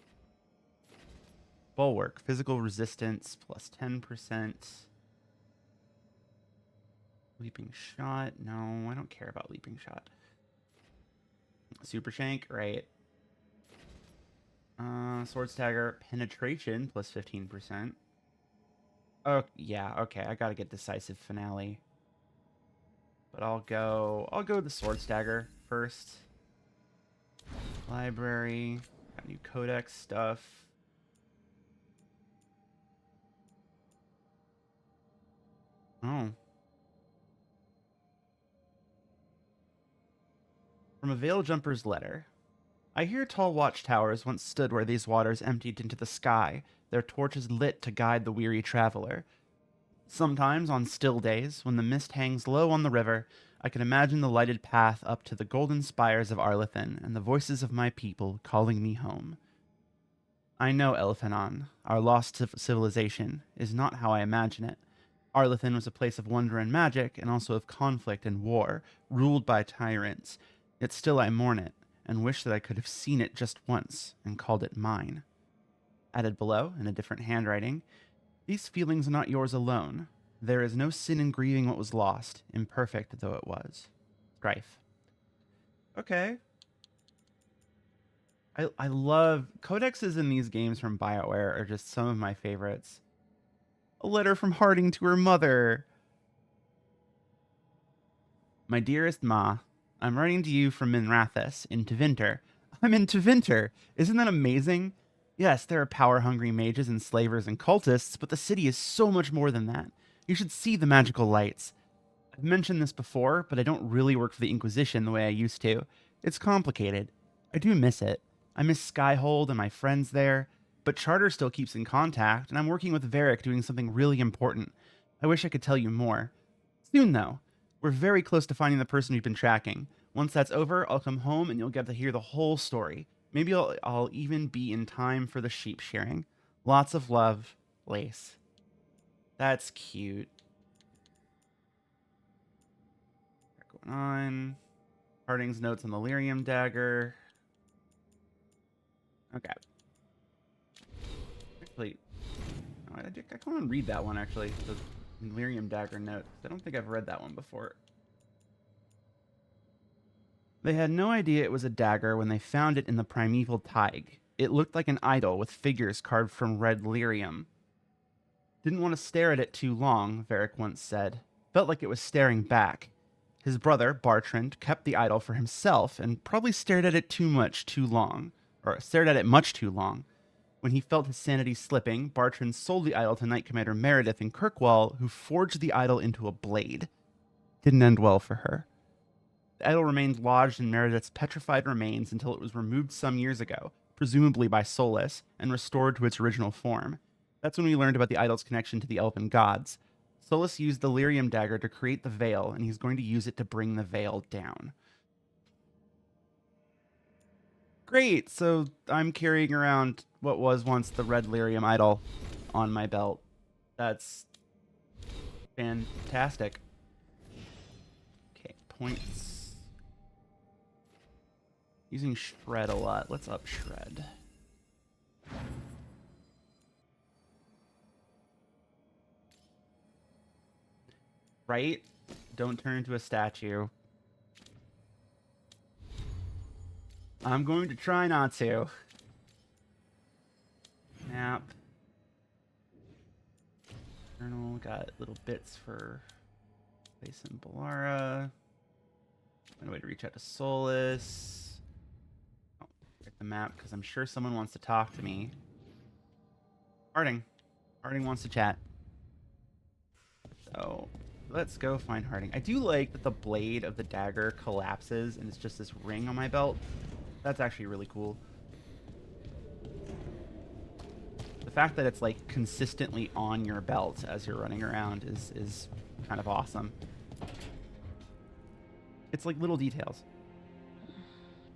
Bulwark, physical resistance plus 10%. Leaping shot, no, I don't care about leaping shot. Super shank, right. Sword stagger, penetration plus 15%. Oh yeah, okay, I gotta get decisive finale. But I'll go with the sword stagger first. Library, got new codex stuff. Oh. From a Veil Jumper's letter. I hear tall watchtowers once stood where these waters emptied into the sky, their torches lit to guide the weary traveler. Sometimes, on still days, when the mist hangs low on the river, I can imagine the lighted path up to the golden spires of Arlethan and the voices of my people calling me home. I know Elfhanan, our lost civilization, is not how I imagine it. Arlethan was a place of wonder and magic, and also of conflict and war, ruled by tyrants. Yet still I mourn it, and wish that I could have seen it just once, and called it mine. Added below, in a different handwriting, these feelings are not yours alone. There is no sin in grieving what was lost, imperfect though it was. Strife. Okay. I love... Codexes in these games from BioWare are just some of my favorites. A letter from Harding to her mother. My dearest Ma, I'm writing to you from Minrathous in Tevinter. I'm in Tevinter. Isn't that amazing? Yes, there are power-hungry mages and slavers and cultists, but the city is so much more than that. You should see the magical lights. I've mentioned this before, but I don't really work for the Inquisition the way I used to. It's complicated. I do miss it. I miss Skyhold and my friends there, but Charter still keeps in contact, and I'm working with Varric doing something really important. I wish I could tell you more. Soon, though. We're very close to finding the person we've been tracking. Once that's over, I'll come home and you'll get to hear the whole story. Maybe I'll even be in time for the sheep shearing. Lots of love, Lace. That's cute. What's going on? Harding's notes on the lyrium dagger. Okay. Actually, I kind of want to read that one, actually. The lyrium dagger note. I don't think I've read that one before. They had no idea it was a dagger when they found it in the primeval Tig. It looked like an idol with figures carved from red lyrium. Didn't want to stare at it too long, Varric once said. Felt like it was staring back. His brother, Bartrand, kept the idol for himself and probably stared at it much too long. When he felt his sanity slipping, Bartrand sold the idol to Knight Commander Meredith in Kirkwall, who forged the idol into a blade. Didn't end well for her. The idol remained lodged in Meredith's petrified remains until it was removed some years ago, presumably by Solus, and restored to its original form. That's when we learned about the idol's connection to the elven gods. Solus used the lyrium dagger to create the veil, and he's going to use it to bring the veil down. Great, so I'm carrying around what was once the red lyrium idol on my belt. That's fantastic. Okay, points. Using Shred a lot. Let's up Shred. Right? Don't turn into a statue. I'm going to try not to. Map. Journal. Got little bits for place in Balara. Find a way to reach out to Solus. Oh, get the map because I'm sure someone wants to talk to me. Harding. Harding wants to chat. So let's go find Harding. I do like that the blade of the dagger collapses and it's just this ring on my belt. That's actually really cool. The fact that it's like consistently on your belt as you're running around is kind of awesome. It's like little details.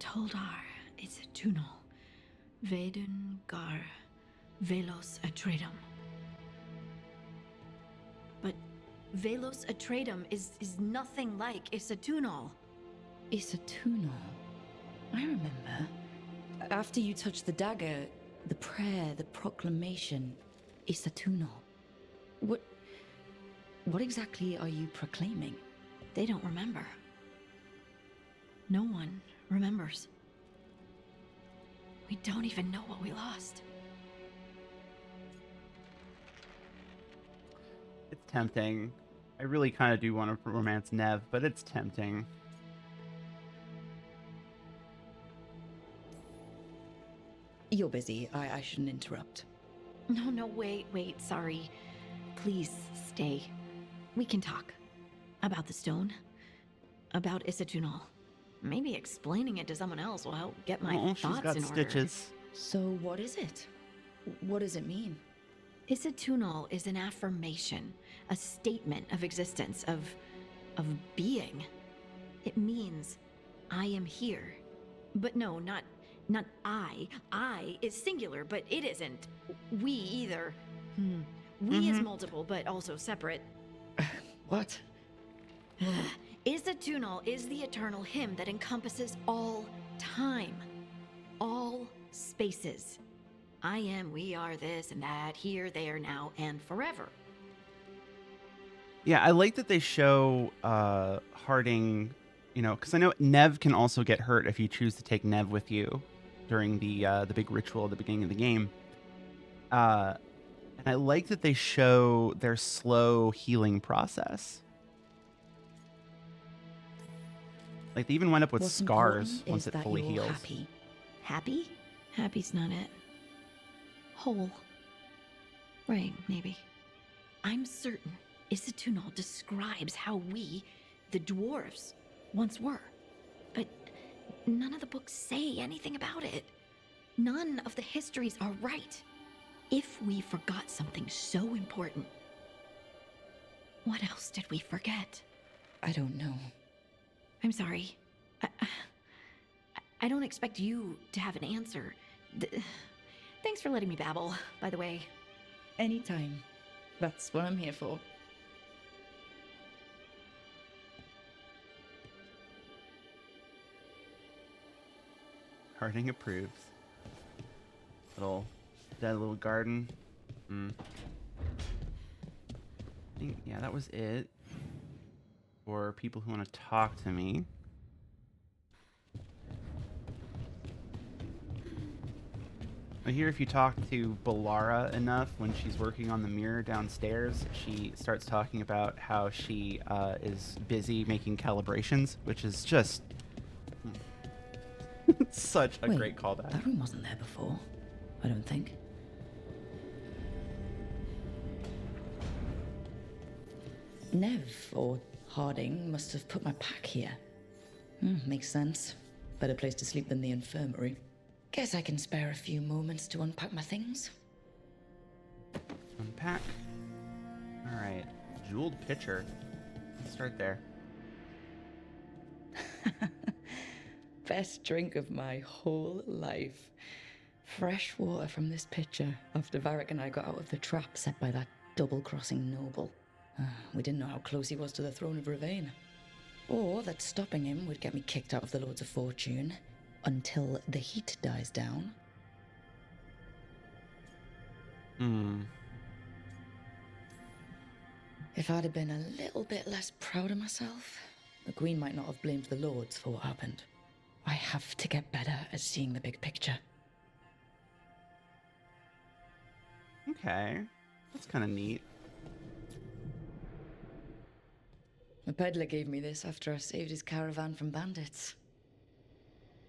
Toldar is a tunnel. Veilguard, Velos Atreidim. But Velos Atreidim is nothing like Isatunal.
Isatunal. I remember. After you touched the dagger, the prayer, the proclamation, Isatunal. What exactly are you proclaiming?
They don't remember. No one remembers. We don't even know what we lost.
It's tempting. I really kind of do want to romance Nev, but it's tempting.
You're busy. I shouldn't interrupt.
No, wait, sorry. Please stay. We can talk. About the stone. About Isatunal. Maybe explaining it to someone else will help get my thoughts
she's got
in
stitches.
order.
So what is it? What does it mean?
Isatunal is an affirmation, a statement of existence, of being. It means I am here. But no, not I. I is singular, but it isn't. We either. We is multiple, but also separate.
What?
Isatunal is the eternal hymn that encompasses all time, all spaces. I am, we are, this and that, here, there, now, and forever.
Yeah, I like that they show Harding, you know, because I know Nev can also get hurt if you choose to take Nev with you during the big ritual at the beginning of the game. And I like that they show their slow healing process. Like, they even wind up with scars once it fully heals.
Happy? Happy? Happy's not it. Whole. Right, maybe. I'm certain Isatunal describes how we, the dwarves, once were. But none of the books say anything about it. None of the histories are right. If we forgot something so important, what else did we forget?
I don't know.
I'm sorry. I don't expect you to have an answer. Thanks for letting me babble, by the way.
Anytime. That's what I'm here for.
Harding approves. That little garden. I think, yeah, that was it. For people who want to talk to me. I hear if you talk to Balara enough when she's working on the mirror downstairs, she starts talking about how she is busy making calibrations, which is just such a great callback.
That room wasn't there before, I don't think. Nev, or Harding, must have put my pack here. Makes sense. Better place to sleep than the infirmary. Guess I can spare a few moments to unpack my things.
Unpack. Alright. Jeweled pitcher. Let's start there.
Best drink of my whole life. Fresh water from this pitcher after Varric and I got out of the trap set by that double-crossing noble. We didn't know how close he was to the throne of Ravain. Or that stopping him would get me kicked out of the Lords of Fortune until the heat dies down. If I'd have been a little bit less proud of myself, the Queen might not have blamed the Lords for what happened. I have to get better at seeing the big picture.
Okay. That's kind of neat.
The peddler gave me this after I saved his caravan from bandits.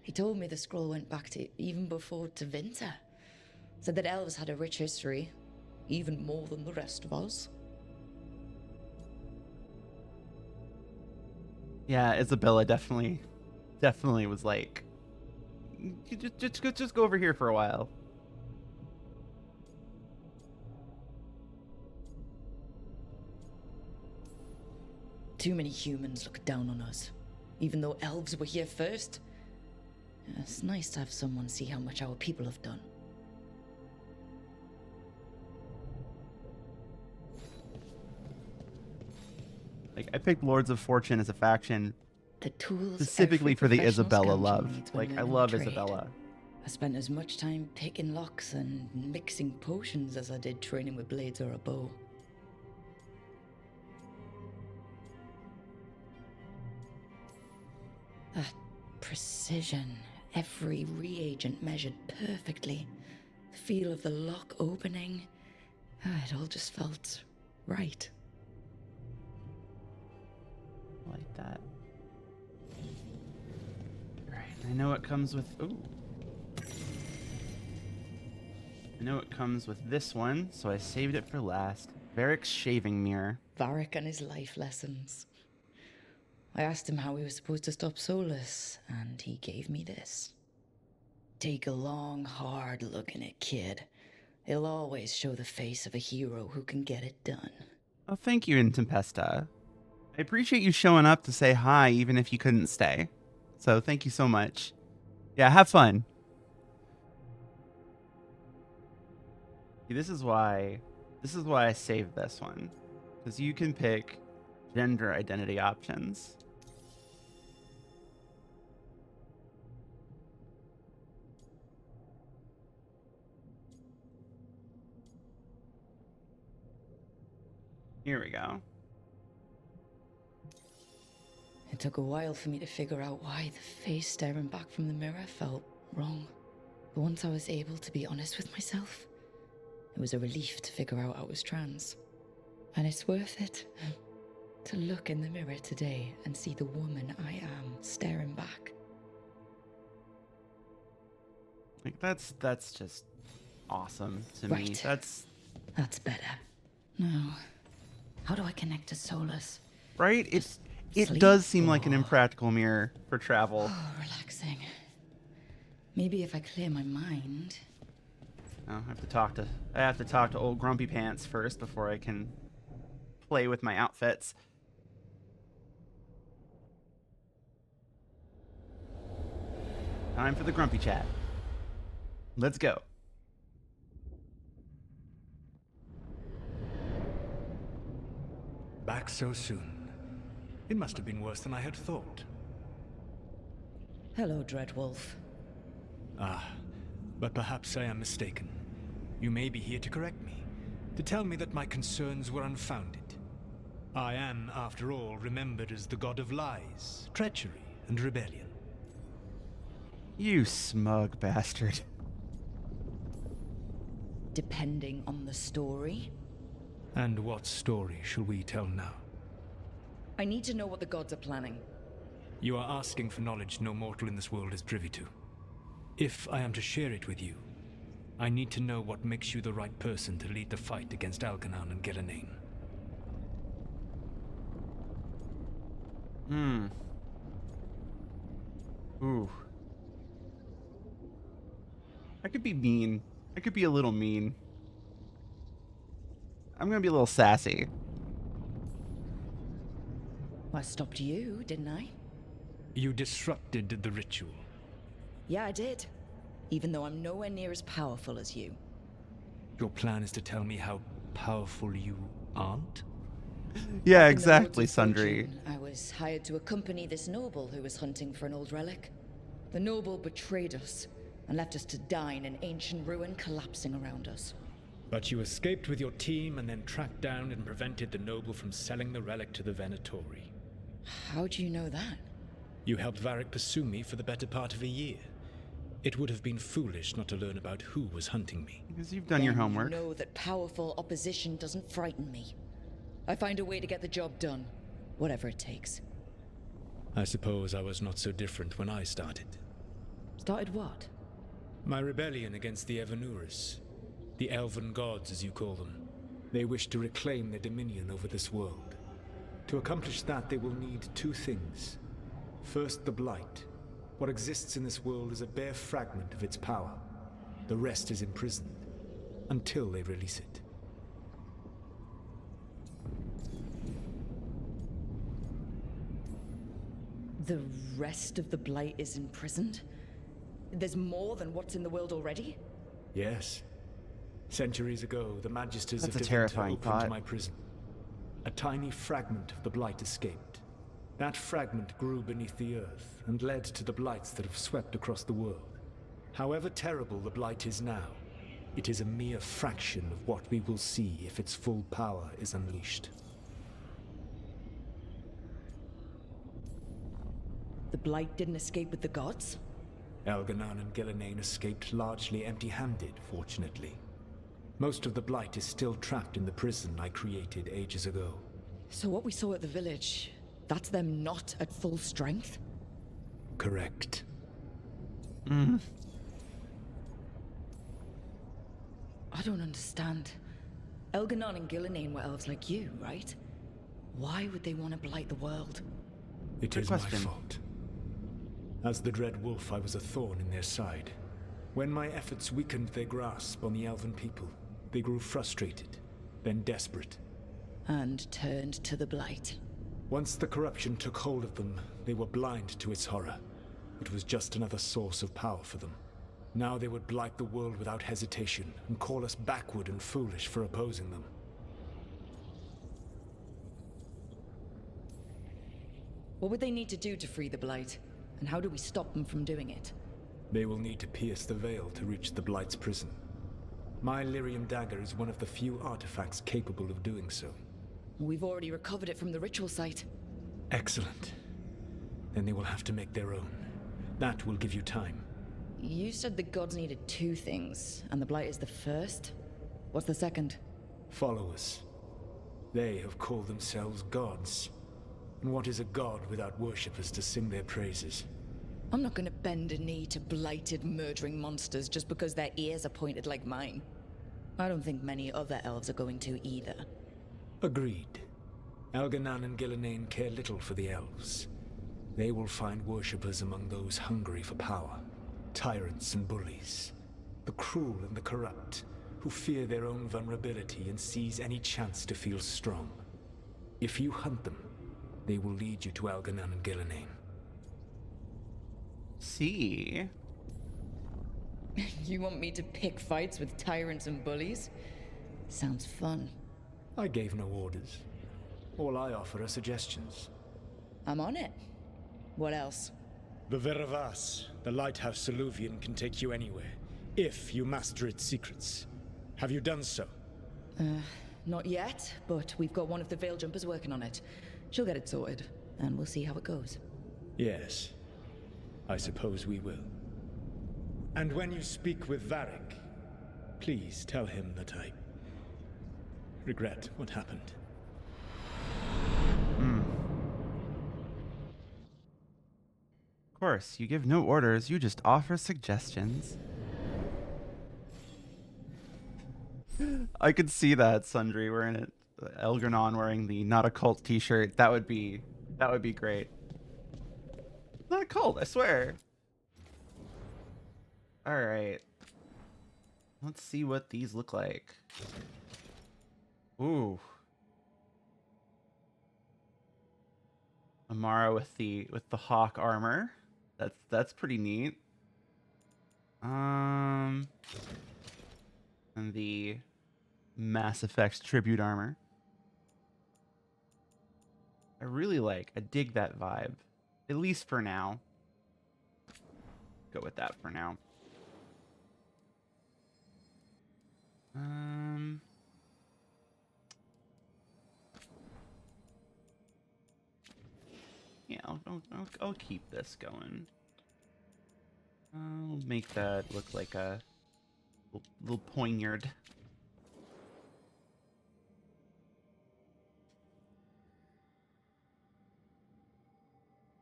He told me the scroll went back to even before Tevinter. Said that elves had a rich history, even more than the rest of us.
Yeah, Isabella definitely was like, just go over here for a while.
Too many humans look down on us, even though elves were here first. It's nice to have someone see how much our people have done.
Like, I picked Lords of Fortune as a faction
The tools
specifically
every
for the
professional
Isabella
scoundrel
love.
needs when
Like, I
learning
love
trade.
Isabella.
I spent as much time picking locks and mixing potions as I did training with blades or a bow. That precision, every reagent measured perfectly, the feel of the lock opening, it all just felt right.
Like that. Right, I know it comes with... Ooh. I know it comes with this one, so I saved it for last. Varric's shaving mirror.
Varric and his life lessons. I asked him how we were supposed to stop Solus, and he gave me this. Take a long, hard look in it, kid. It'll always show the face of a hero who can get it done.
Oh, thank you, Intempesta. I appreciate you showing up to say hi, even if you couldn't stay. So thank you so much. Yeah, have fun. See, this is why I saved this one, because you can pick gender identity options. Here we go.
It took a while for me to figure out why the face staring back from the mirror felt wrong. But once I was able to be honest with myself, it was a relief to figure out I was trans. And it's worth it to look in the mirror today and see the woman I am staring back.
Like that's just awesome to me.
Right.
That's
better. Now, how do I connect to Solus?
right. It
sleep
does seem like an
or-
impractical mirror for travel.
Oh, relaxing. Maybe if I clear my mind.
Oh, I have to talk to old Grumpy Pants first before I can play with my outfits. Time for the Grumpy Chat. Let's go.
Back so soon. It must have been worse than I had thought.
Hello, Dreadwolf.
Ah, but perhaps I am mistaken. You may be here to correct me, to tell me that my concerns were unfounded. I am, after all, remembered as the god of lies, treachery, and rebellion.
You smug bastard.
Depending on the story.
And what story shall we tell now?
I need to know what the gods are planning.
You are asking for knowledge no mortal in this world is privy to. If I am to share it with you, I need to know what makes you the right person to lead the fight against Alkanon and Gelanane.
Ooh. I could be mean. I could be a little mean. I'm gonna be a little sassy.
I stopped you, didn't I?
You disrupted the ritual.
Yeah, I did. Even though I'm nowhere near as powerful as you.
Your plan is to tell me how powerful you aren't?
Yeah,
In the
exactly,
Lords of
Sundry.
Fortune, I was hired to accompany this noble who was hunting for an old relic. The noble betrayed us and left us to die in an ancient ruin collapsing around us.
But you escaped with your team and then tracked down and prevented the noble from selling the relic to the Venatori.
How do you know that?
You helped Varric pursue me for the better part of a year. It would have been foolish not to learn about who was hunting me.
Because you've done your
Then
homework.
You know that powerful opposition doesn't frighten me. I find a way to get the job done, whatever it takes.
I suppose I was not so different when I started.
Started what?
My rebellion against the Evanuris. The elven gods, as you call them. They wish to reclaim their dominion over this world. To accomplish that, they will need two things. First, the Blight. What exists in this world is a bare fragment of its power. The rest is imprisoned, until they release it.
The rest of the Blight is imprisoned? There's more than what's in the world already?
Yes. Centuries ago, the Magisters
That's
of
a
Deventer
terrifying
opened
thought.
my prison. A tiny fragment of the Blight escaped. That fragment grew beneath the earth and led to the Blights that have swept across the world. However terrible the Blight is now, it is a mere fraction of what we will see if its full power is unleashed.
The Blight didn't escape with the gods?
Elganon and Gillenane escaped largely empty-handed, fortunately. Most of the Blight is still trapped in the prison I created ages ago.
So what we saw at the village, that's them not at full strength?
Correct.
I don't understand. Elganon and Gillenane were elves like you, right? Why would they want to blight the world?
It is my fault. As the Dread Wolf, I was a thorn in their side. When my efforts weakened their grasp on the elven people, they grew frustrated, then desperate.
And turned to the Blight.
Once the corruption took hold of them, they were blind to its horror. It was just another source of power for them. Now they would blight the world without hesitation, and call us backward and foolish for opposing them.
What would they need to do to free the Blight? And how do we stop them from doing it?
They will need to pierce the veil to reach the Blight's prison. My lyrium dagger is one of the few artifacts capable of doing so.
We've already recovered it from the ritual site.
Excellent. Then they will have to make their own. That will give you time.
You said the gods needed two things, and the Blight is the first? What's the second?
Followers. They have called themselves gods. And what is a god without worshippers to sing their praises?
I'm not gonna bend a knee to blighted, murdering monsters just because their ears are pointed like mine. I don't think many other elves are going to either.
Agreed. Elganon and Gillenane care little for the elves. They will find worshippers among those hungry for power. Tyrants and bullies. The cruel and the corrupt, who fear their own vulnerability and seize any chance to feel strong. If you hunt them, they will lead you to Elganon and Gillenane.
See?
You want me to pick fights with tyrants and bullies? Sounds fun.
I gave no orders. All I offer are suggestions.
I'm on it. What else?
The Veravas, the lighthouse Soluvian, can take you anywhere, if you master its secrets. Have you done so?
Not yet, but we've got one of the Veil Jumpers working on it. She'll get it sorted, and we'll see how it goes.
Yes. I suppose we will. And when you speak with Varric, please tell him that I regret what happened.
Of course, you give no orders, you just offer suggestions. I could see that, Sundry wearing it. Elganon wearing the not a cult t-shirt. That would be great. Not a cult, I swear. Alright. Let's see what these look like. Ooh. Amara with the hawk armor. That's pretty neat. And the Mass Effect tribute armor. I dig that vibe. At least for now. Go with that for now. Yeah, I'll keep this going. I'll make that look like a little poignard.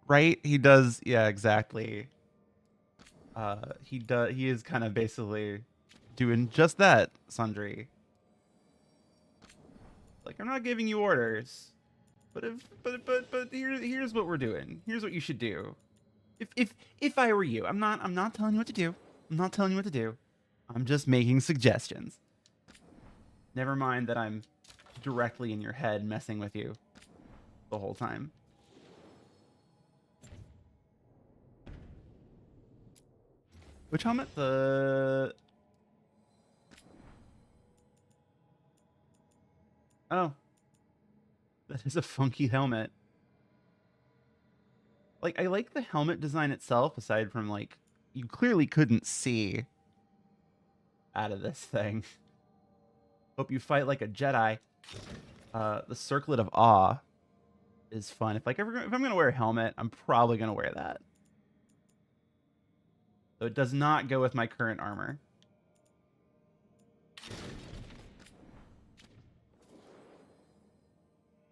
Right? He does, yeah, exactly. He is kind of basically doing just that, Sundry. Like, I'm not giving you orders, but here's what we're doing. Here's what you should do. If I were you, I'm not telling you what to do. I'm not telling you what to do. I'm just making suggestions. Never mind that I'm directly in your head messing with you the whole time. Which helmet? The... Oh. That is a funky helmet. Like, I like the helmet design itself, aside from, like, you clearly couldn't see out of this thing. Hope you fight like a Jedi. The Circlet of Awe is fun. If I'm gonna wear a helmet, I'm probably gonna wear that. So it does not go with my current armor.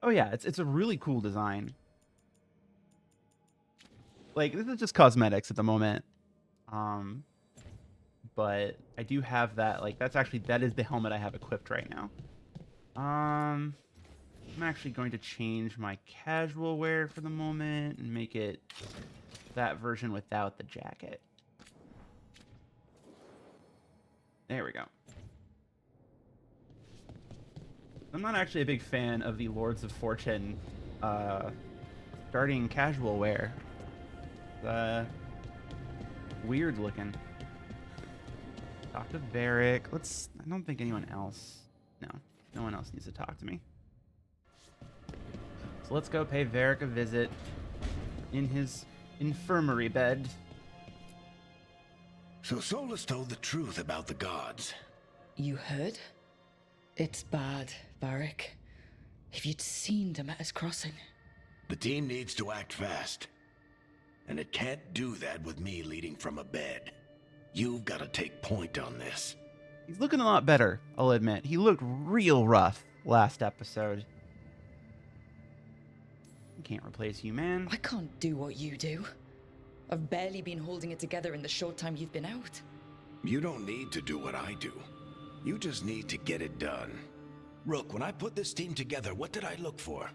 Oh yeah, it's a really cool design. Like, this is just cosmetics at the moment. But I do have that, like, that is the helmet I have equipped right now. I'm actually going to change my casual wear for the moment and make it that version without the jacket. There we go. I'm not actually a big fan of the Lords of Fortune starting casual wear. Weird looking. Talk to Varric. I don't think anyone else. No one else needs to talk to me. So let's go pay Varric a visit in his infirmary bed.
So Solus told the truth about the gods.
You heard? It's bad, Varric. If you'd seen Demeter's crossing.
The team needs to act fast. And it can't do that with me leading from a bed. You've got to take point on this.
He's looking a lot better, I'll admit. He looked real rough last episode. I can't replace you, man.
I can't do what you do. I've barely been holding it together in the short time you've been out.
You don't need to do what I do. You just need to get it done. Rook, when I put this team together, what did I look for?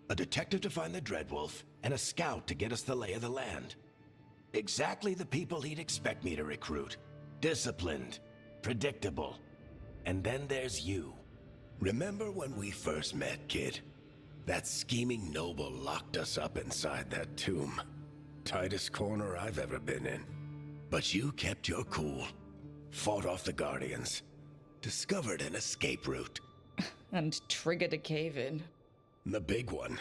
A detective to find the Dreadwolf, and a scout to get us the lay of the land. Exactly the people he'd expect me to recruit. Disciplined, predictable. And then there's you. Remember when we first met, kid? That scheming noble locked us up inside that tomb. Tightest corner I've ever been in. But you kept your cool. Fought off the Guardians. Discovered an escape route.
And triggered a cave-in.
The big one.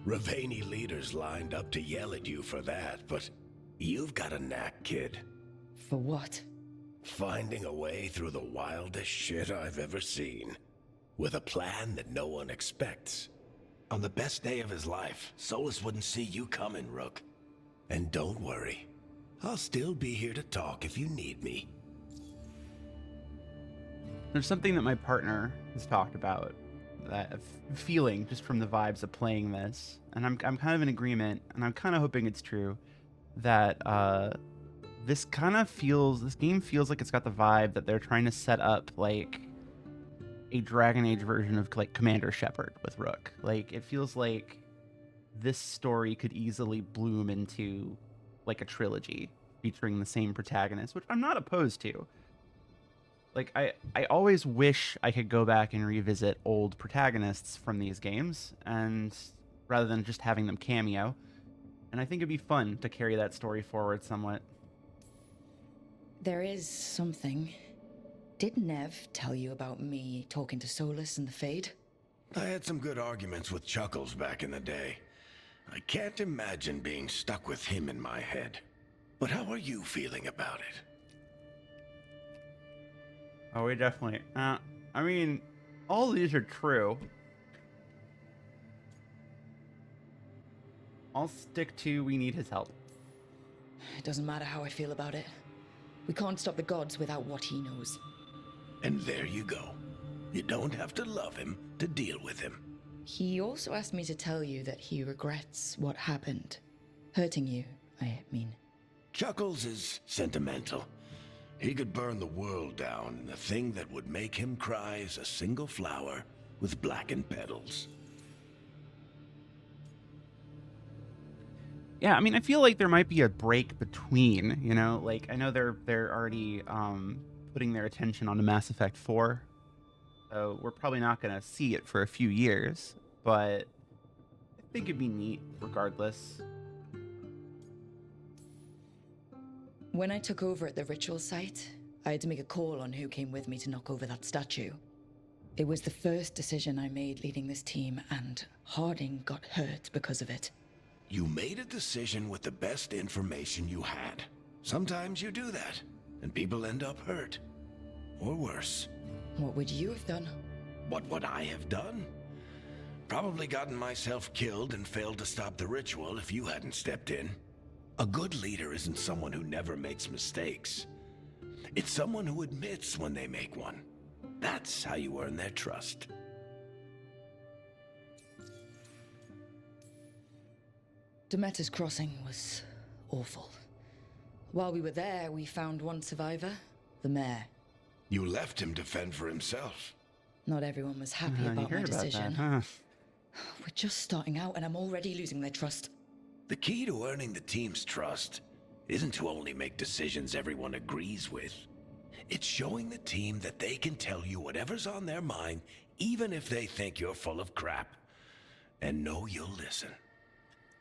Ravani leaders lined up to yell at you for that, but you've got a knack, kid.
For what?
Finding a way through the wildest shit I've ever seen. With a plan that no one expects. On the best day of his life, Solus wouldn't see you coming, Rook. And don't worry. I'll still be here to talk if you need me.
There's something that my partner has talked about, that feeling just from the vibes of playing this, and I'm kind of in agreement, and I'm kind of hoping it's true, that this game feels like it's got the vibe that they're trying to set up like a Dragon Age version of like Commander Shepard with Rook. Like, it feels like this story could easily bloom into like a trilogy featuring the same protagonist, which I'm not opposed to. Like, I always wish I could go back and revisit old protagonists from these games, and rather than just having them cameo. And I think it'd be fun to carry that story forward somewhat.
There is something. Did Nev tell you about me talking to Solus and the Fade?
I had some good arguments with Chuckles back in the day. I can't imagine being stuck with him in my head. But how are you feeling about it?
Oh, we definitely... I mean, all these are true. I'll stick to we need his help.
It doesn't matter how I feel about it. We can't stop the gods without what he knows.
And there you go. You don't have to love him to deal with him.
He also asked me to tell you that he regrets what happened. Hurting you, I mean.
Chuckles is sentimental. He could burn the world down, and the thing that would make him cry is a single flower with blackened petals.
Yeah, I mean, I feel like there might be a break between, you know, like I know they're already putting their attention on the Mass Effect 4, so we're probably not gonna see it for a few years, but I think it'd be neat regardless.
When I took over at the ritual site, I had to make a call on who came with me to knock over that statue. It was the first decision I made leading this team, and Harding got hurt because of it.
You made a decision with the best information you had. Sometimes you do that, and people end up hurt. Or worse.
What would you have done?
What would I have done? Probably gotten myself killed and failed to stop the ritual if you hadn't stepped in. A good leader isn't someone who never makes mistakes. It's someone who admits when they make one. That's how you earn their trust.
Demeter's Crossing was awful. While we were there, we found one survivor, the mayor.
You left him to fend for himself.
Not everyone was happy about my decision.
That, huh?
We're just starting out, and I'm already losing their trust.
The key to earning the team's trust isn't to only make decisions everyone agrees with. It's showing the team that they can tell you whatever's on their mind, even if they think you're full of crap, and know you'll listen.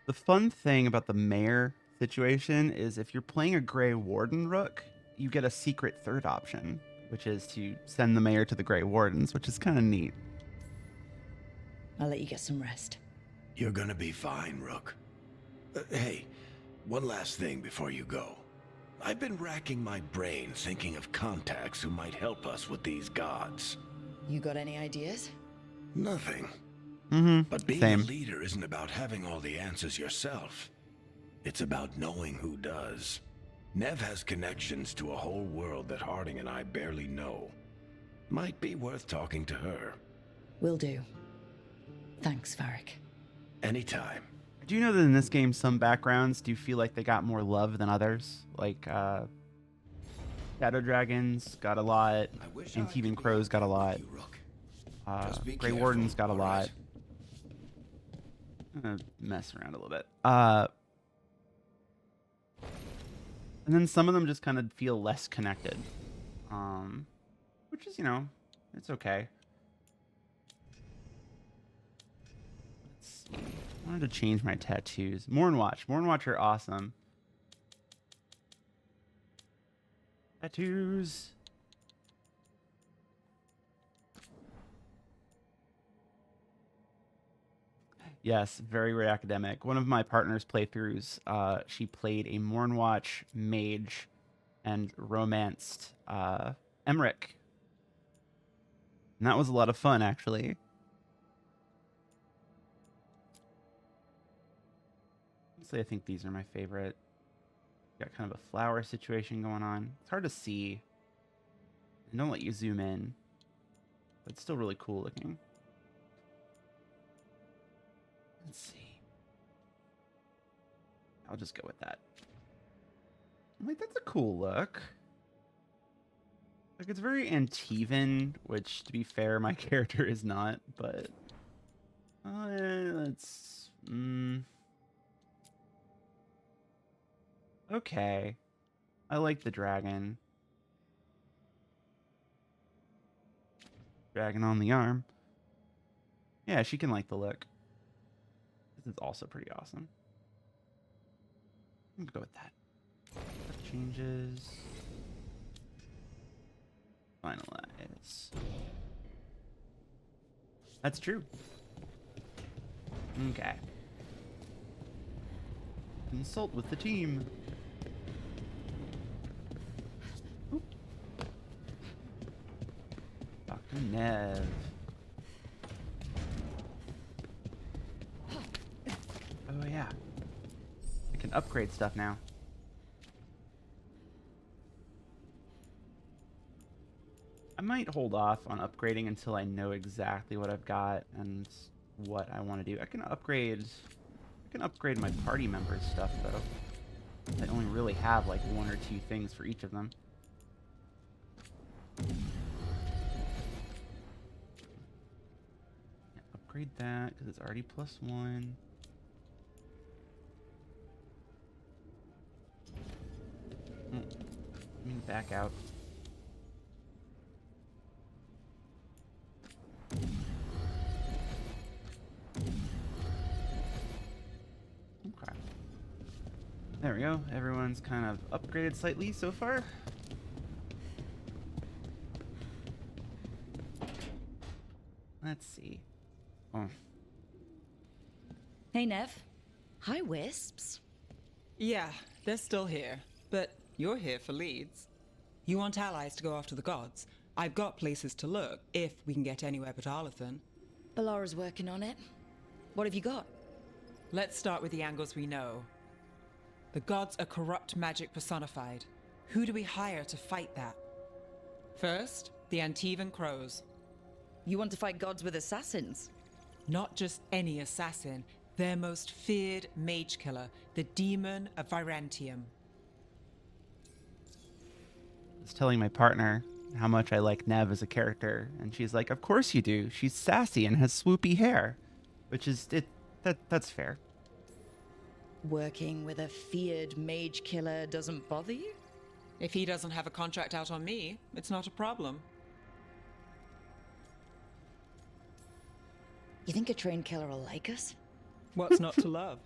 The fun thing about the mayor situation is if you're playing a Grey Warden Rook, you get a secret third option, which is to send the mayor to the Grey Wardens, which is kind of neat.
I'll let you get some rest.
You're gonna be fine, Rook. Hey, one last thing before you go. I've been racking my brain thinking of contacts who might help us with these gods.
You got any ideas?
Nothing. But being a leader isn't about having all the answers yourself. It's about knowing who does. Nev has connections to a whole world that Harding and I barely know. Might be worth talking to her.
Will do. Thanks, Varric.
Anytime.
I do know that in this game, some backgrounds do feel like they got more love than others. Like, Shadow Dragons got a lot, and Thieving Crows got a lot. Grey Wardens got a lot. I'm gonna mess around a little bit. And then some of them just kind of feel less connected. Which is, you know, it's okay. Let's see. I wanted to change my tattoos. Mournwatch. Mournwatch are awesome. Tattoos. Yes, very, very academic. One of my partner's playthroughs, she played a Mournwatch mage and romanced Emmerich. And that was a lot of fun, actually. Honestly, I think these are my favorite. Got kind of a flower situation going on. It's hard to see. And don't let you zoom in. But it's still really cool looking. Let's see. I'll just go with that. I'm like, that's a cool look. Like, it's very Antivan, which, to be fair, my character is not, but... let's... Okay. I like the dragon. Dragon on the arm. Yeah, she can like the look. This is also pretty awesome. I'm gonna go with that. Changes. Finalize. That's true. Okay. Consult with the team. Oop. Dr. Nev. Oh yeah. I can upgrade stuff now. I might hold off on upgrading until I know exactly what I've got and what I want to do. I can upgrade my party members' stuff though. I only really have like one or two things for each of them. upgrade that because it's already +1. Let me back out. Okay. There we go. Everyone's kind of upgraded slightly so far. Let's see. Oh.
Hey, Nev. Hi, Wisps.
Yeah, they're still here, but you're here for leads. You want allies to go after the gods? I've got places to look, if we can get anywhere but Arlathan.
Balara's working on it. What have you got?
Let's start with the angles we know. The gods are corrupt magic personified. Who do we hire to fight that? First, the Antivan Crows.
You want to fight gods with assassins?
Not just any assassin, their most feared mage killer, the Demon of Virantium.
I was telling my partner how much I like Nev as a character, and she's like, "Of course you do. She's sassy and has swoopy hair," which is that's fair.
Working with a feared mage killer doesn't bother you?
If he doesn't have a contract out on me, it's not a problem.
You think a trained killer will like us?
What's not to love?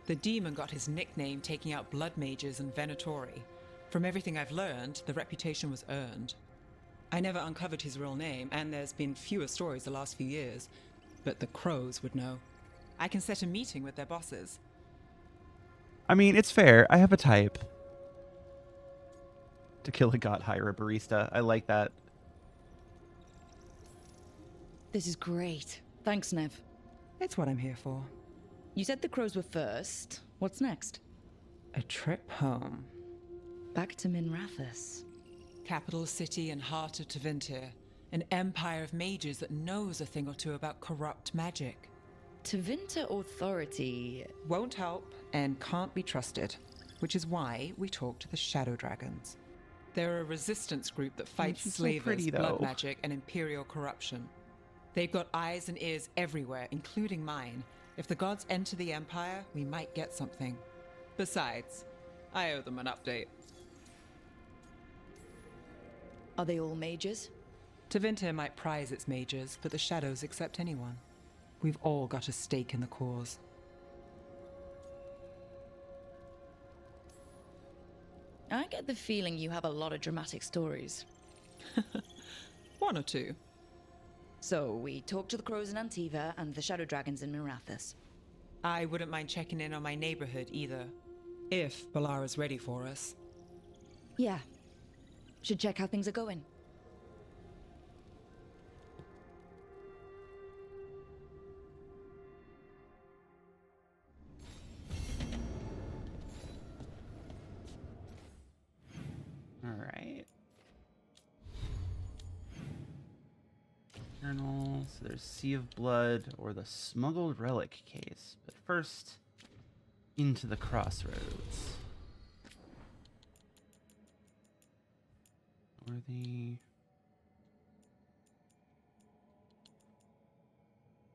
The demon got his nickname taking out blood mages and Venatori. From everything I've learned, the reputation was earned. I never uncovered his real name, and there's been fewer stories the last few years, but the Crows would know. I can set a meeting with their bosses.
I mean, it's fair. I have a type. To kill a god, hire a barista. I like that.
This is great. Thanks, Nev.
It's what I'm here for.
You said the Crows were first. What's next?
A trip home.
Back to Minrathous.
Capital city and heart of Tevinter. An empire of mages that knows a thing or two about corrupt magic.
Tevinter authority
won't help and can't be trusted, which is why we talk to the Shadow Dragons. They're a resistance group that fights slavers, blood magic, and imperial corruption. They've got eyes and ears everywhere, including mine. If the gods enter the Empire, we might get something. Besides, I owe them an update.
Are they all mages?
Tevinter might prize its mages, but the Shadows accept anyone. We've all got a stake in the cause.
I get the feeling you have a lot of dramatic stories.
One or two.
So, we talked to the Crows in Antiva and the Shadow Dragons in Minrathous.
I wouldn't mind checking in on my neighborhood either. If Balara's ready for us.
Yeah. Should check how things are going.
Alright. Journal. So there's Sea of Blood or the Smuggled Relic case. But first, into the Crossroads. Or the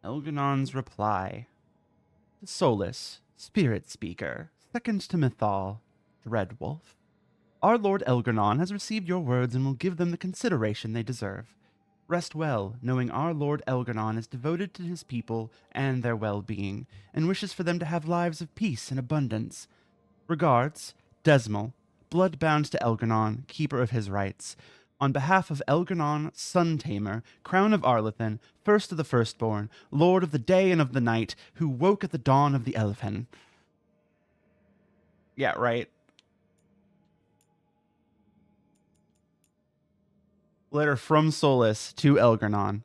Elganon's reply. The Solus, Spirit Speaker, second to Mythal, Dreadwolf. Our Lord Elganon has received your words and will give them the consideration they deserve. Rest well, knowing our Lord Elganon is devoted to his people and their well-being, and wishes for them to have lives of peace and abundance. Regards, Desmal, blood-bound to Elganon, keeper of his rights. On behalf of Elganon, Sun Tamer, Crown of Arlathan, first of the firstborn, Lord of the day and of the night, who woke at the dawn of the Elfhen. Yeah, right. Letter from Solus to Elganon.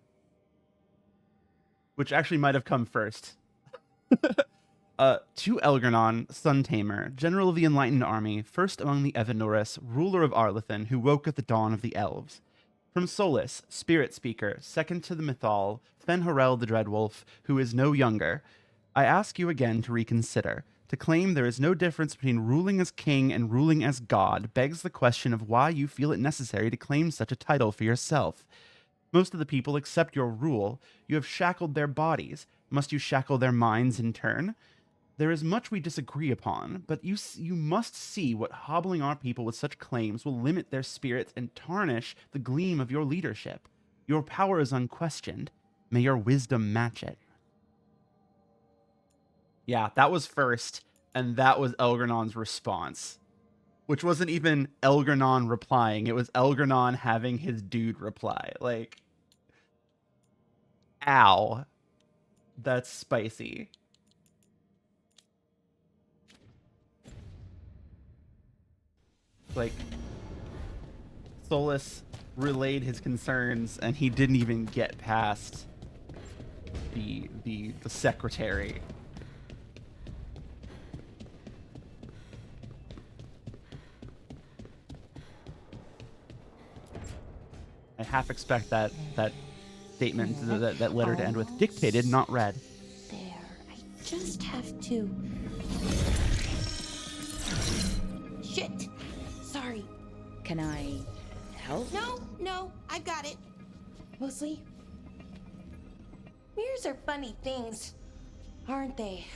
Which actually might have come first. To Elganon, Sun Tamer, General of the Enlightened Army, first among the Evanuris, ruler of Arlathan, who woke at the dawn of the Elves. From Solus, Spirit Speaker, second to the Mythal, Fenharel the Dreadwolf, who is no younger. I ask you again to reconsider. To claim there is no difference between ruling as king and ruling as god begs the question of why you feel it necessary to claim such a title for yourself. Most of the people accept your rule. You have shackled their bodies. Must you shackle their minds in turn? There is much we disagree upon, but you must see what hobbling our people with such claims will limit their spirits and tarnish the gleam of your leadership. Your power is unquestioned. May your wisdom match it. Yeah, that was first, and that was Elgernon's response. Which wasn't even Elgernon replying. It was Elgernon having his dude reply. Like, ow. That's spicy. Like, Solus relayed his concerns, and he didn't even get past the secretary. I half expect that statement, that letter to end with dictated, not read.
There, I just have to... Shit! Sorry.
Can I help?
No, I've got it. Mostly, mirrors are funny things, aren't they?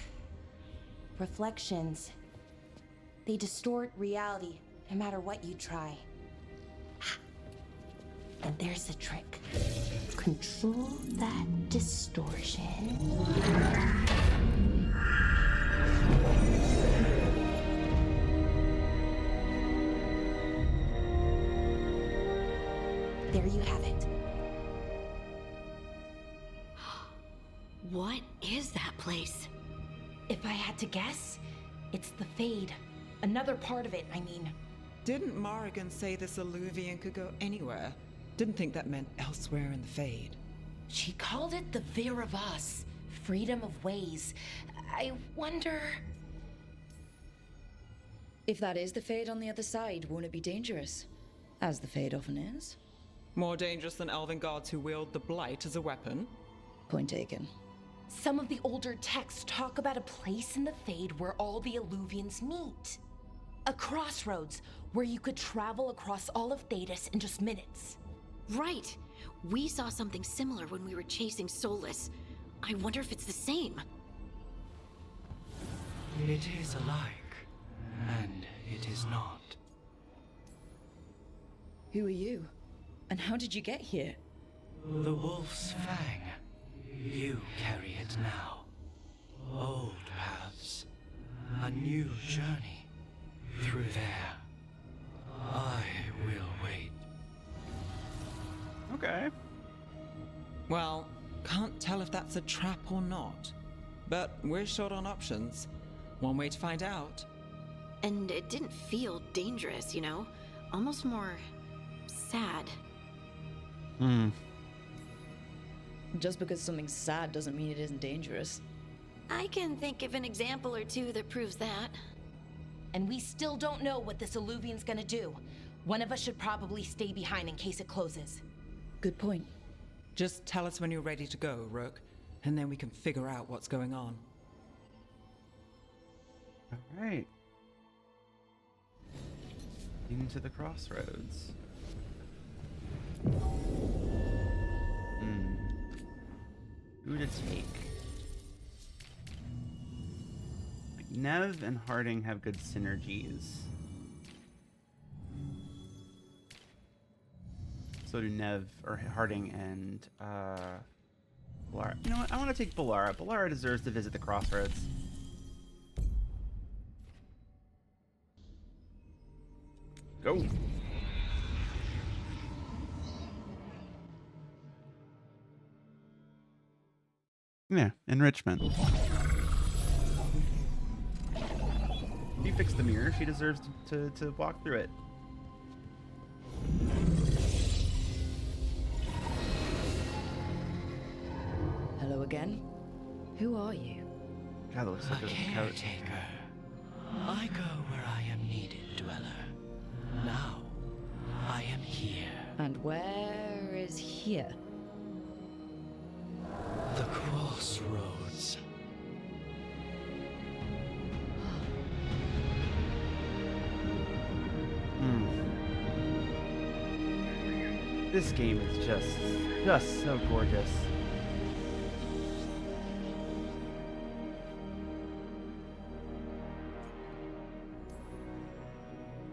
Reflections. They distort reality, no matter what you try. And there's the trick. Control that distortion. There you have it.
What is that place?
If I had to guess, it's the Fade. Another part of it, I mean.
Didn't Morrigan say this Illuvian could go anywhere? Didn't think that meant elsewhere in the Fade.
She called it the Vir of Us, freedom of ways. I wonder...
If that is the Fade on the other side, won't it be dangerous? As the Fade often is.
More dangerous than elven guards who wield the Blight as a weapon?
Point taken.
Some of the older texts talk about a place in the Fade where all the Illuvians meet. A crossroads where you could travel across all of Thedas in just minutes.
Right. We saw something similar when we were chasing Solus. I wonder if it's the same.
It is alike, and it is not.
Who are you? And how did you get here?
The Wolf's Fang. You carry it now. Old paths. A new journey. Through there. I will wait.
Okay.
Well, can't tell if that's a trap or not. But we're short on options. One way to find out.
And it didn't feel dangerous, you know? Almost more... sad.
Just because something's sad doesn't mean it isn't dangerous.
I can think of an example or two that proves that.
And we still don't know what this Illuvian's gonna do. One of us should probably stay behind in case it closes.
Good point.
Just tell us when you're ready to go, Rook, and then we can figure out what's going on.
All right. Into the Crossroads. Who to take? Nev and Harding have good synergies. So do Nev, or Harding and Balara. You know what? I want to take Balara. Balara deserves to visit the Crossroads. Go. Yeah, enrichment. If you fix the mirror, she deserves to walk through it.
Hello again. Who are you?
God, that looks like a couch.
Caretaker. I go where I am needed, Dweller. Now, I am here.
And where is here?
The Crossroads.
This game is just so gorgeous.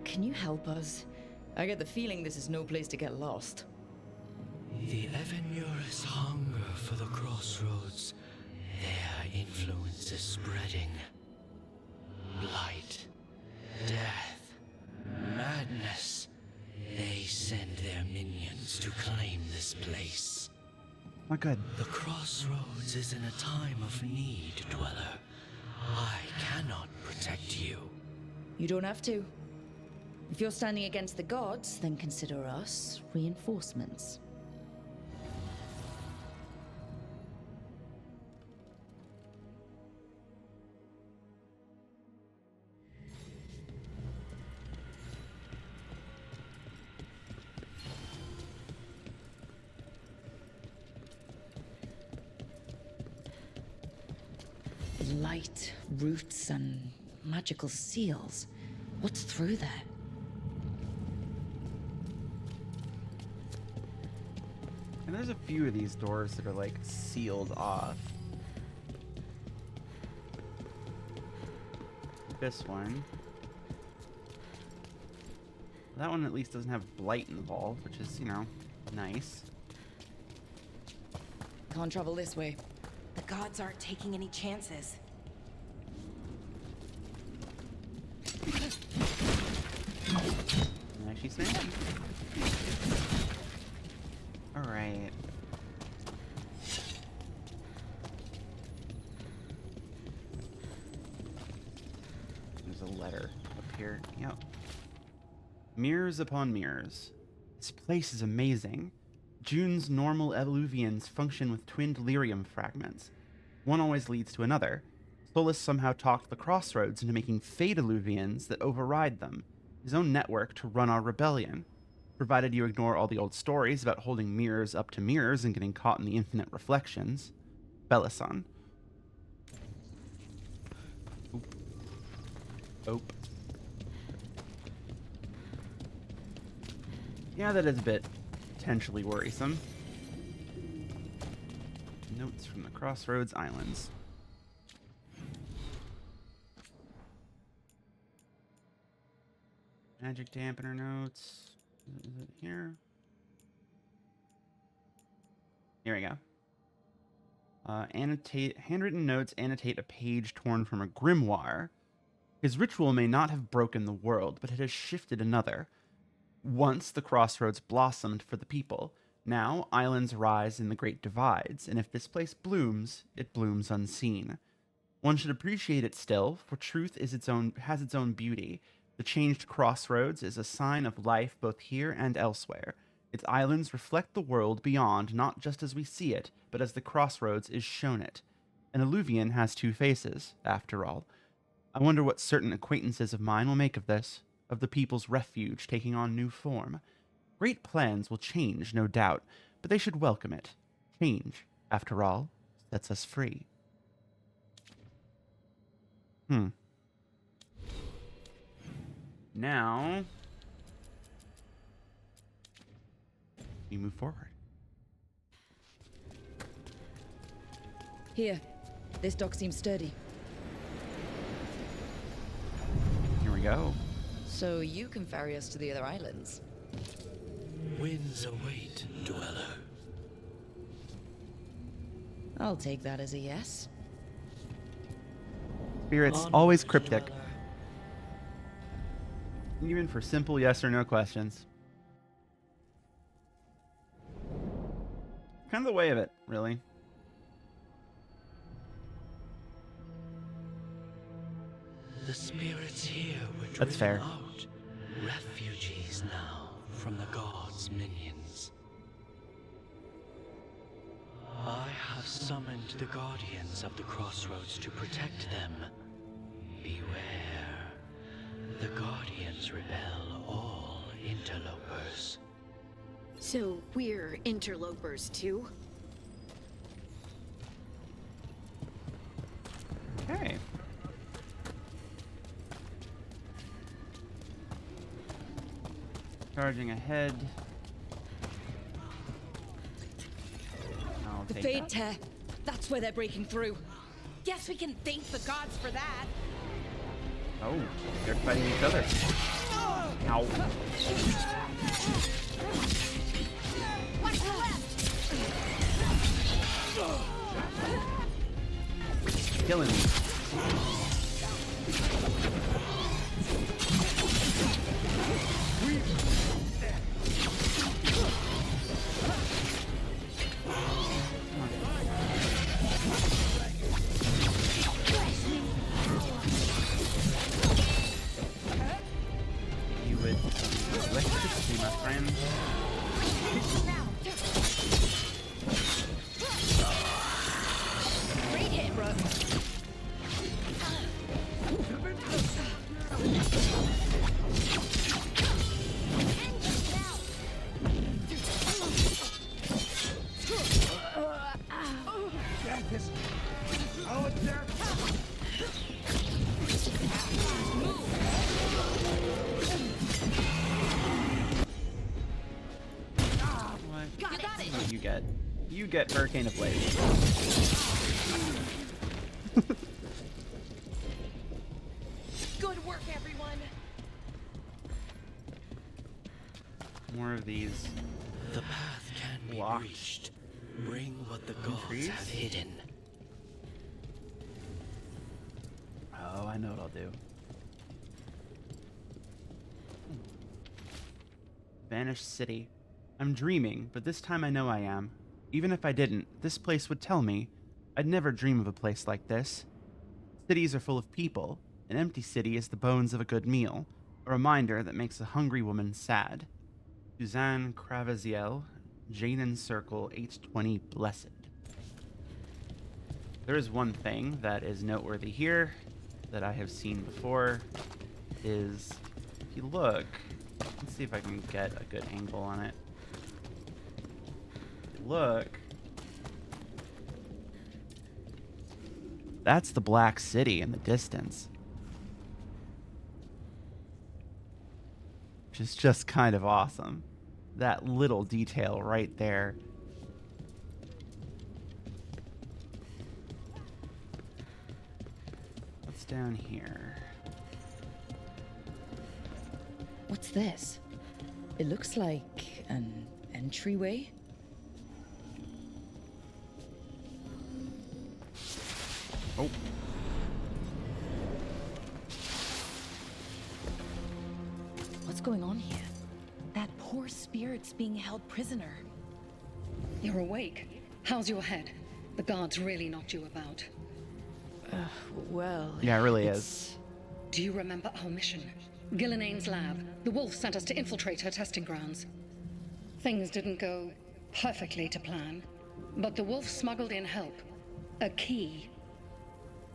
Can you help us? I get the feeling this is no place to get lost.
The Evenur's hunger for the Crossroads. Their influence is spreading. Blight, death, madness. They send their minions to claim this place.
Oh, good.
The Crossroads is in a time of need, Dweller. I cannot protect you.
You don't have to. If you're standing against the gods, then consider us reinforcements. Light, roots, and magical seals. What's through there?
And there's a few of these doors that are like sealed off. This one. That one at least doesn't have blight involved, which is, you know, nice.
Can't travel this way.
The gods aren't taking any chances.
Actually snap. Alright. There's a letter up here. Yep. Mirrors upon mirrors. This place is amazing. June's normal eluvians function with twin delirium fragments. One always leads to another. Solus somehow talked the Crossroads into making fate eluvians that override them, his own network to run our rebellion. Provided you ignore all the old stories about holding mirrors up to mirrors and getting caught in the infinite reflections. Bellason. Oop. Oop. Yeah, that is a bit potentially worrisome. Notes from the Crossroads Islands. Magic dampener notes. Is it here? Here we go. Handwritten notes annotate a page torn from a grimoire. His ritual may not have broken the world, but it has shifted another. Once the Crossroads blossomed for the people. Now islands rise in the great divides, and if this place blooms, it blooms unseen. One should appreciate it still, for truth has its own beauty. The changed Crossroads is a sign of life both here and elsewhere. Its islands reflect the world beyond not just as we see it, but as the Crossroads is shown it. An alluvian has two faces, after all. I wonder what certain acquaintances of mine will make of this, of the people's refuge taking on new form. Great plans will change, no doubt, but they should welcome it. Change, after all, sets us free. Now, we move forward.
Here, this dock seems sturdy.
Here we go.
So you can ferry us to the other islands.
Winds await, Dweller.
I'll take that as a yes.
Spirit's always cryptic. Even for simple yes or no questions. Kind of the way of it, really.
The spirits here were
That's fair.
driven out. Refugees now from the gods' minions. I have summoned the guardians of the Crossroads to protect them. Beware. The guardians repel all interlopers.
So we're interlopers too?
Okay. Charging ahead. I'll
The
take
Fade
that.
Tear. That's where they're breaking through.
Guess we can thank the gods for that.
Oh, they're fighting each other. Ow.
Watch the left.
Killing me. You would electricity, my friend.
Great hit, bro.
What you get? You get Hurricane of Blaze.
Good work, everyone.
More of these.
The path can be
Blocked.
reached. Bring what the gods
Trees?
have hidden.
Oh, I know what I'll do. Vanished city. I'm dreaming, but this time I know I am. Even if I didn't, this place would tell me. I'd never dream of a place like this. Cities are full of people. An empty city is the bones of a good meal, a reminder that makes a hungry woman sad. Suzanne Cravaziel, Janin Circle, 820 Blessed. There is one thing that is noteworthy here that I have seen before, is if you look, let's see if I can get a good angle on it. Look, that's the Black City in the distance, which is just kind of awesome. That little detail right there. What's down here?
What's this? It looks like an entryway.
Oh.
What's going on here?
That poor spirit's being held prisoner.
You're awake. How's your head? The guards really knocked you about.
Well...
Yeah, it really is.
Do you remember our mission? Gillinane's lab. The wolf sent us to infiltrate her testing grounds. Things didn't go perfectly to plan, but the wolf smuggled in help. A key.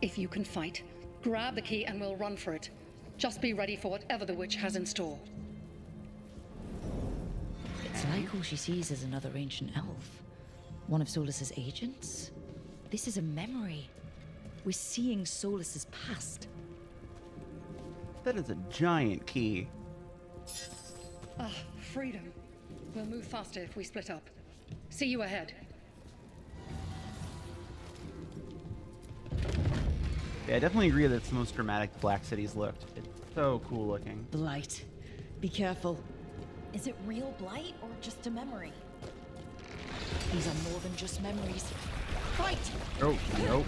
If you can fight, grab the key and we'll run for it. Just be ready for whatever the witch has in store.
It's like all she sees is another ancient elf. One of Solus's agents? This is a memory. We're seeing Solus's past.
That is a giant key.
Ah, freedom. We'll move faster if we split up. See you ahead.
Yeah, I definitely agree that it's the most dramatic the Black City's looked. It's so cool looking.
Blight. Be careful.
Is it real blight or just a memory?
These are more than just memories.
Fight!
Oh, nope.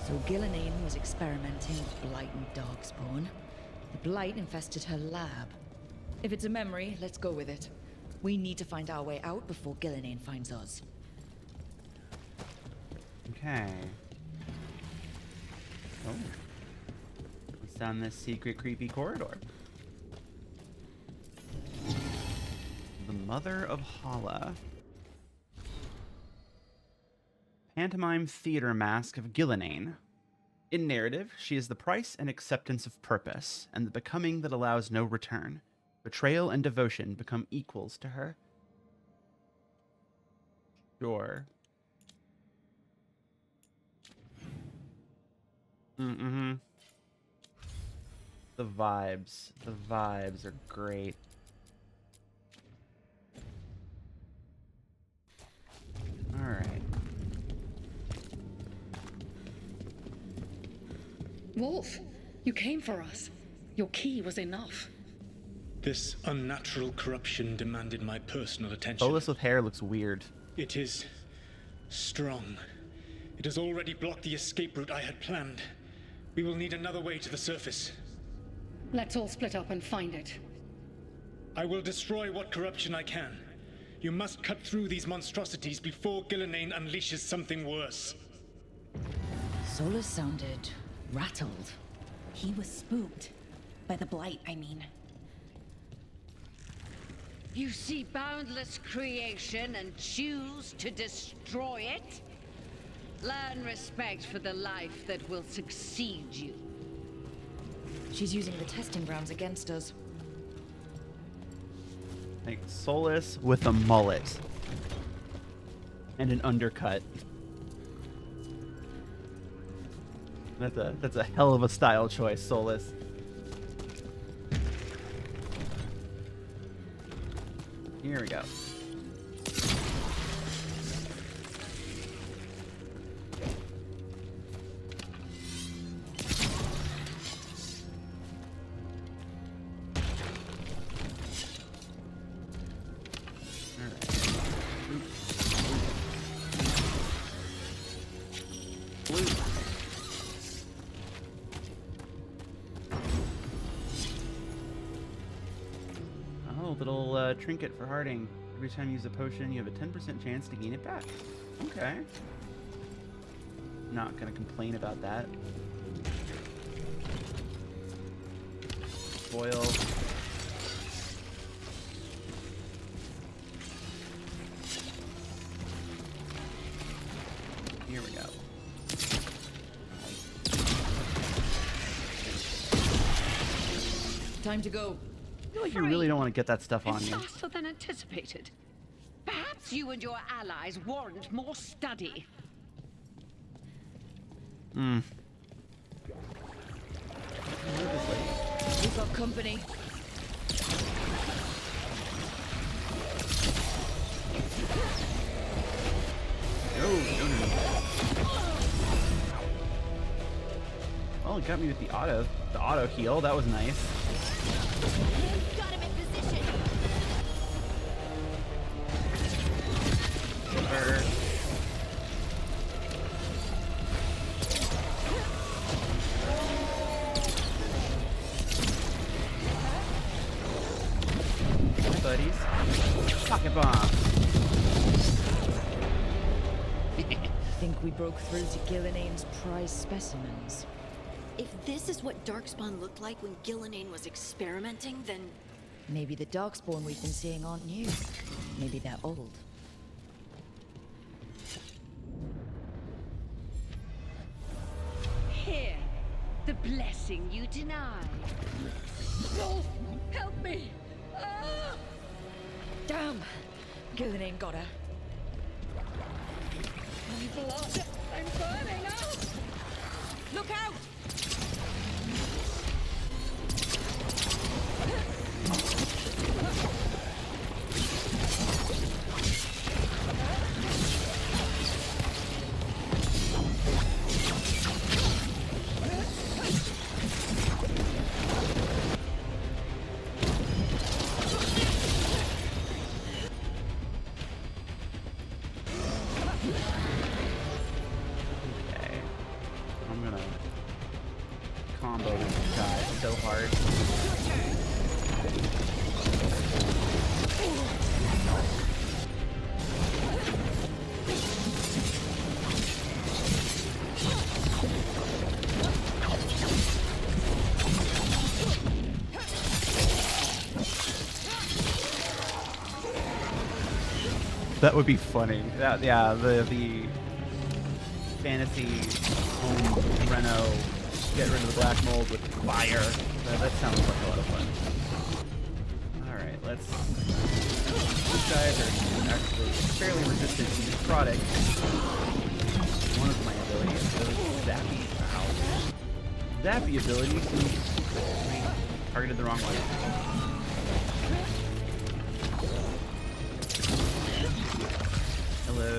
So Gillenane was experimenting with Blight and Darkspawn. The Blight infested her lab. If it's a memory, let's go with it. We need to find our way out before Gillenane finds us.
Okay. Oh. Let's down this secret, creepy corridor. The Mother of Hala. Pantomime theater mask of Gillenane. In narrative, she is the price and acceptance of purpose, and the becoming that allows no return. Betrayal and devotion become equals to her. Sure. Mm-hmm. The vibes. The vibes are great. Alright.
Wolf, you came for us. Your key was enough.
This unnatural corruption demanded my personal attention.
Solus with hair looks weird.
It is strong. It has already blocked the escape route I had planned. We will need another way to the surface.
Let's all split up and find it.
I will destroy what corruption I can. You must cut through these monstrosities before Gillenane unleashes something worse.
Solus sounded rattled.
He was spooked. By the Blight, I mean.
You see boundless creation and choose to destroy it? Learn respect for the life that will succeed you.
She's using the testing grounds against us.
Like Solus with a mullet. And an undercut. That's a hell of a style choice, Solus. Here we go. Little trinket for Harding. Every time you use a potion, you have a 10% chance to gain it back. Okay. Not gonna complain about that. Foil. Here we go.
Time to go.
I feel like you really don't want to get that stuff on
It's
you.
faster than anticipated. Perhaps you and your allies warrant more study.
Hmm.
We've got company.
No. Oh, it got me with the auto heal. That was nice.
Got him in position.
Hi, buddies. Pocket bomb.
Think we broke through to Gillenane's prize specimens.
If this is what Darkspawn looked like when Gillenane was experimenting, then...
Maybe the Darkspawn we've been seeing aren't new. Maybe they're old.
Here, the blessing you denied.
Wolf, help me! Ah! Damn! Gillenane got her.
My blood! I'm burning out!
Look out!
combo this guy so hard. That would be funny. That, yeah, the fantasy home reno, get rid of the black mold with fire. That sounds like a lot of fun. Alright, let's... These guys are actually fairly resistant to necrotic. One of my abilities is Zappy. Wow. Zappy ability seems targeted the wrong way. Hello.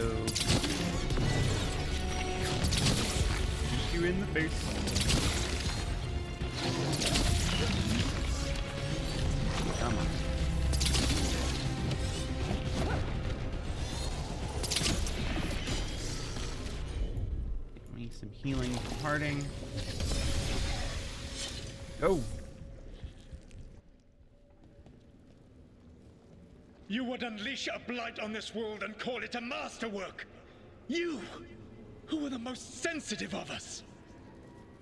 Shoot you in the face. Come on. Give me some healing from Harding. Go.
You would unleash a blight on this world and call it a masterwork! You, who were the most sensitive of us!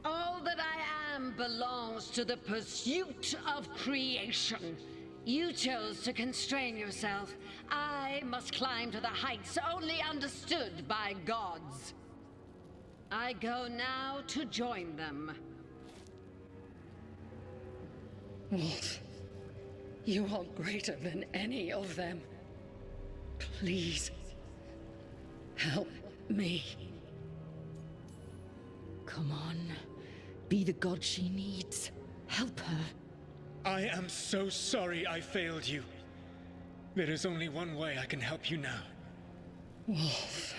All that I am belongs to the pursuit of creation. You chose to constrain yourself. I must climb to the heights only understood by gods. I go now to join them.
Wolf. You are greater than any of them. Please, help me.
Come on. Be the god she needs. Help her.
I am so sorry I failed you. There is only one way I can help you now.
Wolf.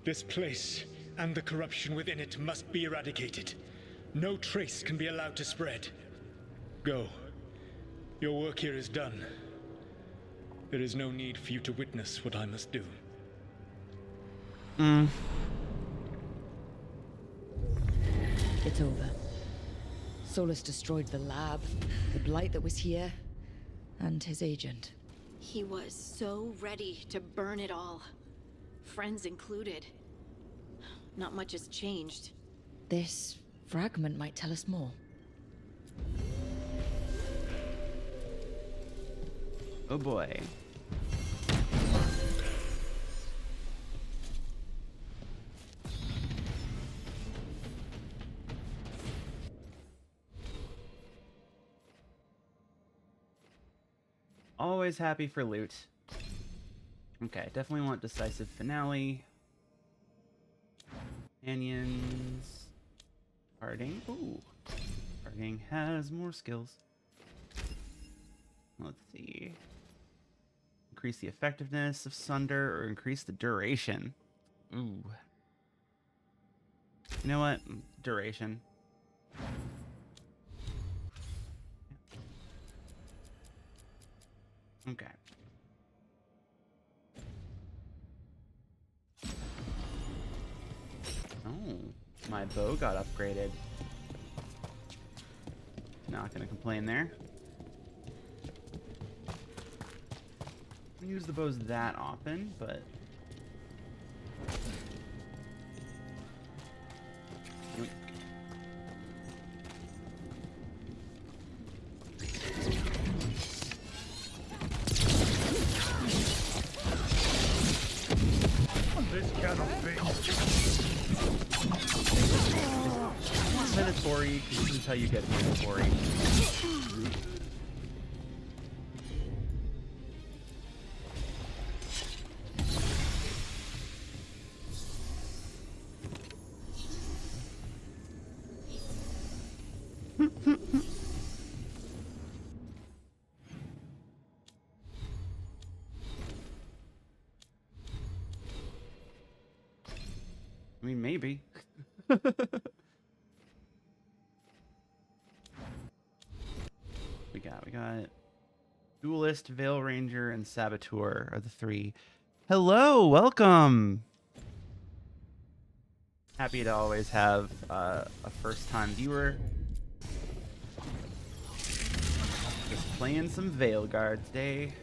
This place and the corruption within it must be eradicated. No trace can be allowed to spread. Go. Your work here is done. There is no need for you to witness what I must do.
It's over. Solus destroyed the lab, the blight that was here, and his agent.
He was so ready to burn it all. Friends included. Not much has changed.
This fragment might tell us more.
Oh boy. Always happy for loot. Okay, definitely want decisive finale. Canyons. Harding. Ooh. Harding has more skills. Let's see. Increase the effectiveness of Sunder or increase the duration. Ooh. You know what? Duration. Okay. Oh, my bow got upgraded. Not gonna complain there. I don't use the bows that often, but yoink.
This cannot be.
Minotaur-y, because this is how you get Minotaur-y. I mean, maybe. We got Duelist, Veil Ranger, and Saboteur are the three. Hello, welcome. Happy to always have a first-time viewer. Just playing some Veilguard today.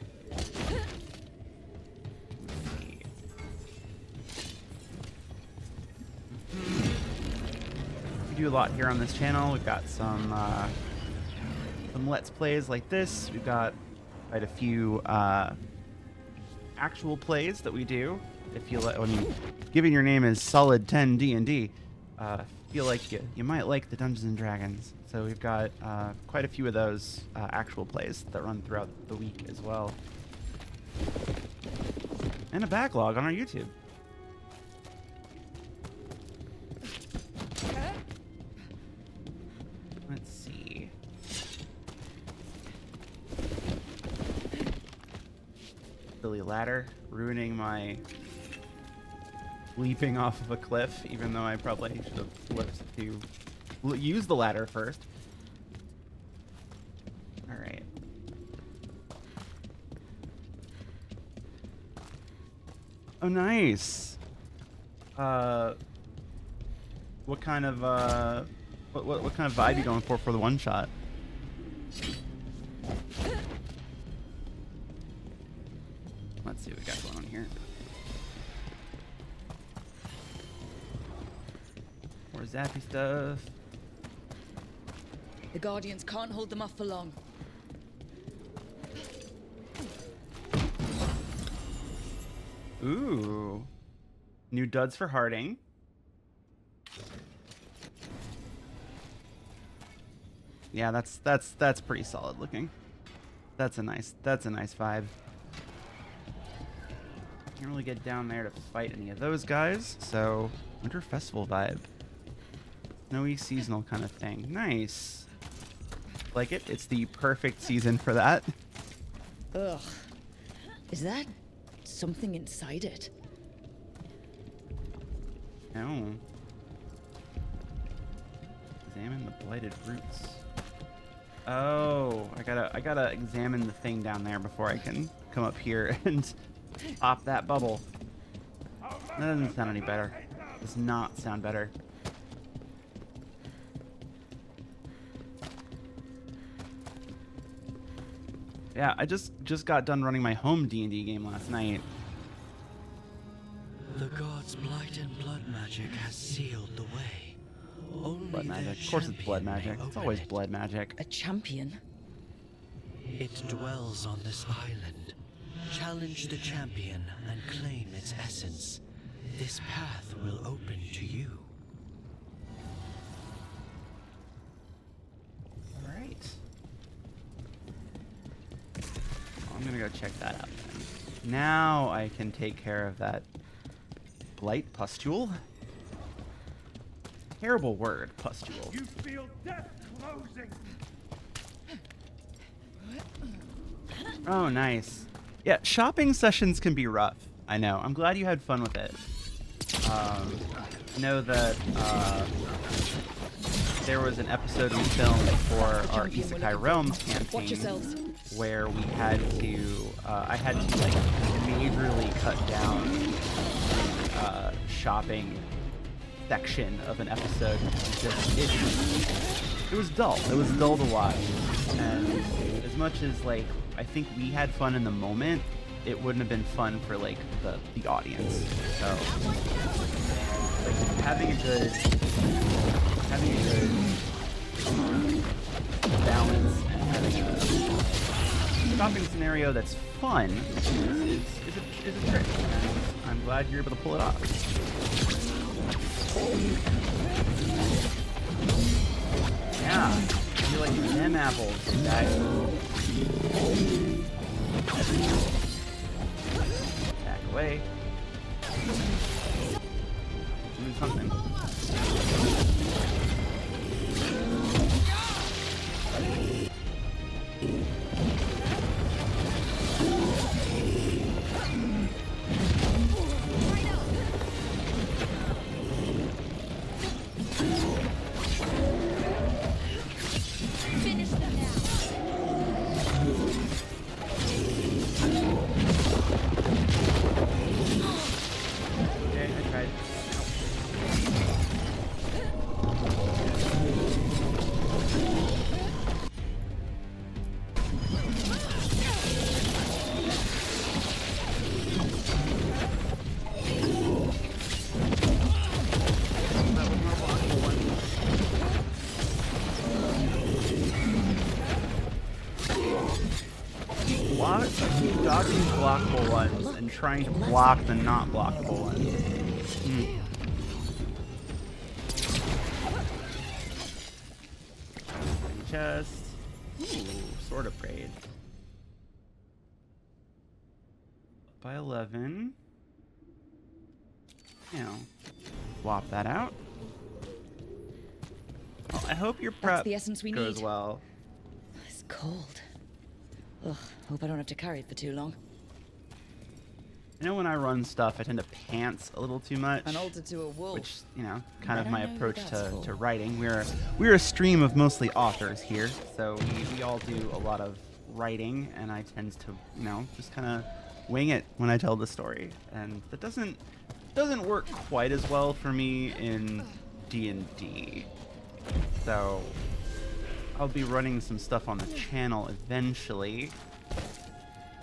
We do a lot here on this channel. We've got some Let's Plays like this. We've got quite a few actual plays that we do. If you like, I mean, given your name is Solid 10 D&D, feel like you might like the Dungeons and Dragons. So we've got quite a few of those actual plays that run throughout the week as well, and a backlog on our YouTube. Let's see. Silly ladder, ruining my leaping off of a cliff, even though I probably should have flipped to use the ladder first. All right. Oh, nice. What kind of what kind of vibe are you going for the one shot? Let's see what we got going on here. More zappy stuff.
The Guardians can't hold them off for long.
Ooh. New duds for Harding. Yeah, that's pretty solid looking. That's a nice vibe. Can't really get down there to fight any of those guys, so Winter Festival vibe. Snowy seasonal kind of thing. Nice. Like it? It's the perfect season for that.
Ugh. Is that something inside it?
No. Examine the blighted roots. Oh, I gotta examine the thing down there before I can come up here and pop that bubble. That doesn't sound any better. Does not sound better. Yeah, I just got done running my home D&D game last night.
The gods' blight and blood magic has sealed the way. Only
Blood magic. Of course it's blood magic. It's always blood magic.
A champion?
It dwells on this island. Challenge the champion and claim its essence. This path will open to you.
Alright. I'm gonna go check that out then. Now I can take care of that blight pustule. Terrible word, pustule.
You feel death closing.
Oh, nice. Yeah, shopping sessions can be rough. I know. I'm glad you had fun with it. I know that there was an episode we filmed for our Isekai Realms campaign where we had to, I had to like majorly cut down the shopping section of an episode. It was dull. It was dull to watch. And as much as like I think we had fun in the moment, it wouldn't have been fun for like the audience. So like having a good balance and having a shopping scenario that's fun is a trick. And I'm glad you're able to pull it off. Yeah, you like them apples, guys. Back away. Doing something. trying to block the not blockable one. Just sword upgrade. By 11. Swap that out. Well, I hope your prep
the essence we
goes
need.
well.
It's cold. Ugh, hope I don't have to carry it for too long.
I know when I run stuff, I tend to pants a little too much.
An altar to a wolf.
Which, kind of
I
my
know who
approach
that's for.
to writing. We're a stream of mostly authors here, so we all do a lot of writing, and I tend to, just kind of wing it when I tell the story. And that doesn't work quite as well for me in D&D. So I'll be running some stuff on the channel eventually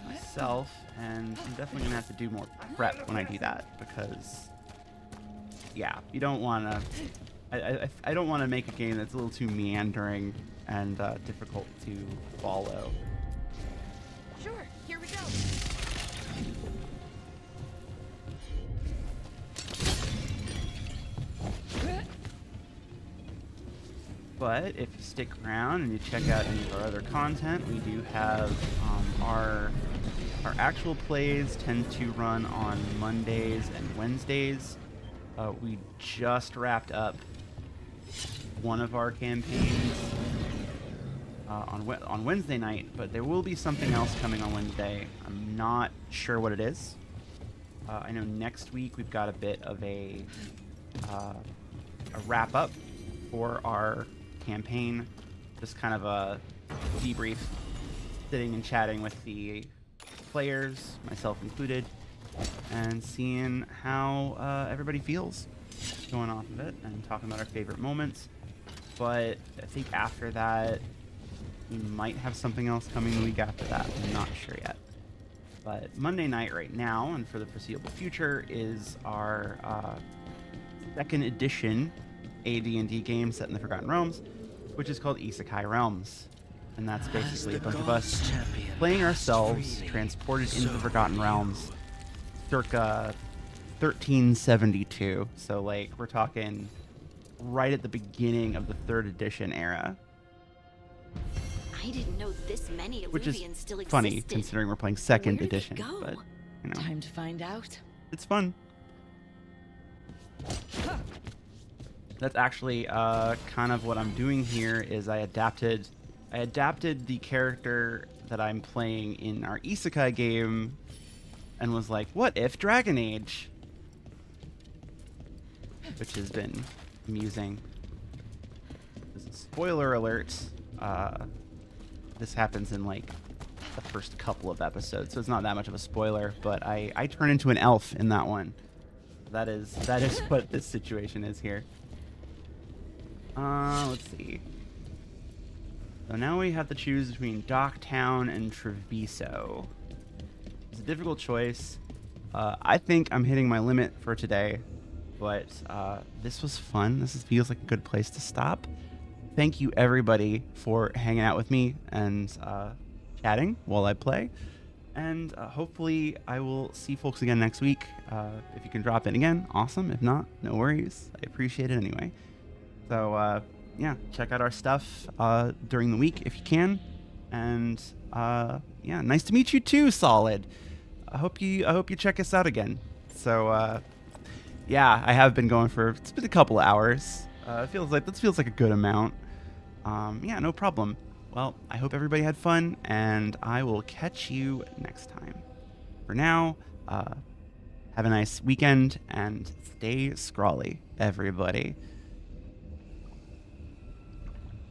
myself, and I'm definitely gonna have to do more prep when I do that, because you don't want to I don't want to make a game that's a little too meandering and difficult to follow.
Sure, here we go.
But if you stick around and you check out any of our other content, we do have our actual plays tend to run on Mondays and Wednesdays. We just wrapped up one of our campaigns on Wednesday night, but there will be something else coming on Wednesday. I'm not sure what it is. I know next week we've got a bit of a wrap up for our campaign, just kind of a debrief, sitting and chatting with the players, myself included, and seeing how everybody feels going off of it and talking about our favorite moments. But I think after that we might have something else coming the week after that. I'm not sure yet. But Monday night right now and for the foreseeable future is our second edition AD&D game set in the Forgotten Realms, which is called Isekai Realms. And that's basically a bunch of us playing ourselves, transported into the Forgotten Realms, circa 1372. So, we're talking right at the beginning of the 3rd edition era.
I didn't know this many
Which is
Illuvians still existed.
funny, considering we're playing 2nd
Where'd they
edition.
go?
But,
Time to find out.
it's fun. That's actually kind of what I'm doing here. Is I adapted the character that I'm playing in our Isekai game, and was like, what if Dragon Age? Which has been amusing. Spoiler alert. This happens in the first couple of episodes, so it's not that much of a spoiler. But I turn into an elf in that one. That is what this situation is here. Let's see. So now we have to choose between Docktown and Treviso. It's a difficult choice. I think I'm hitting my limit for today, but this was fun. This feels like a good place to stop. Thank you everybody for hanging out with me and chatting while I play. And hopefully I will see folks again next week. If you can drop in again, awesome. If not, no worries. I appreciate it anyway. So check out our stuff during the week if you can. And nice to meet you too, Solid. I hope you check us out again. So I have been going it's been a couple of hours. This feels like a good amount. No problem. Well, I hope everybody had fun, and I will catch you next time. For now, have a nice weekend, and stay scrawly, everybody.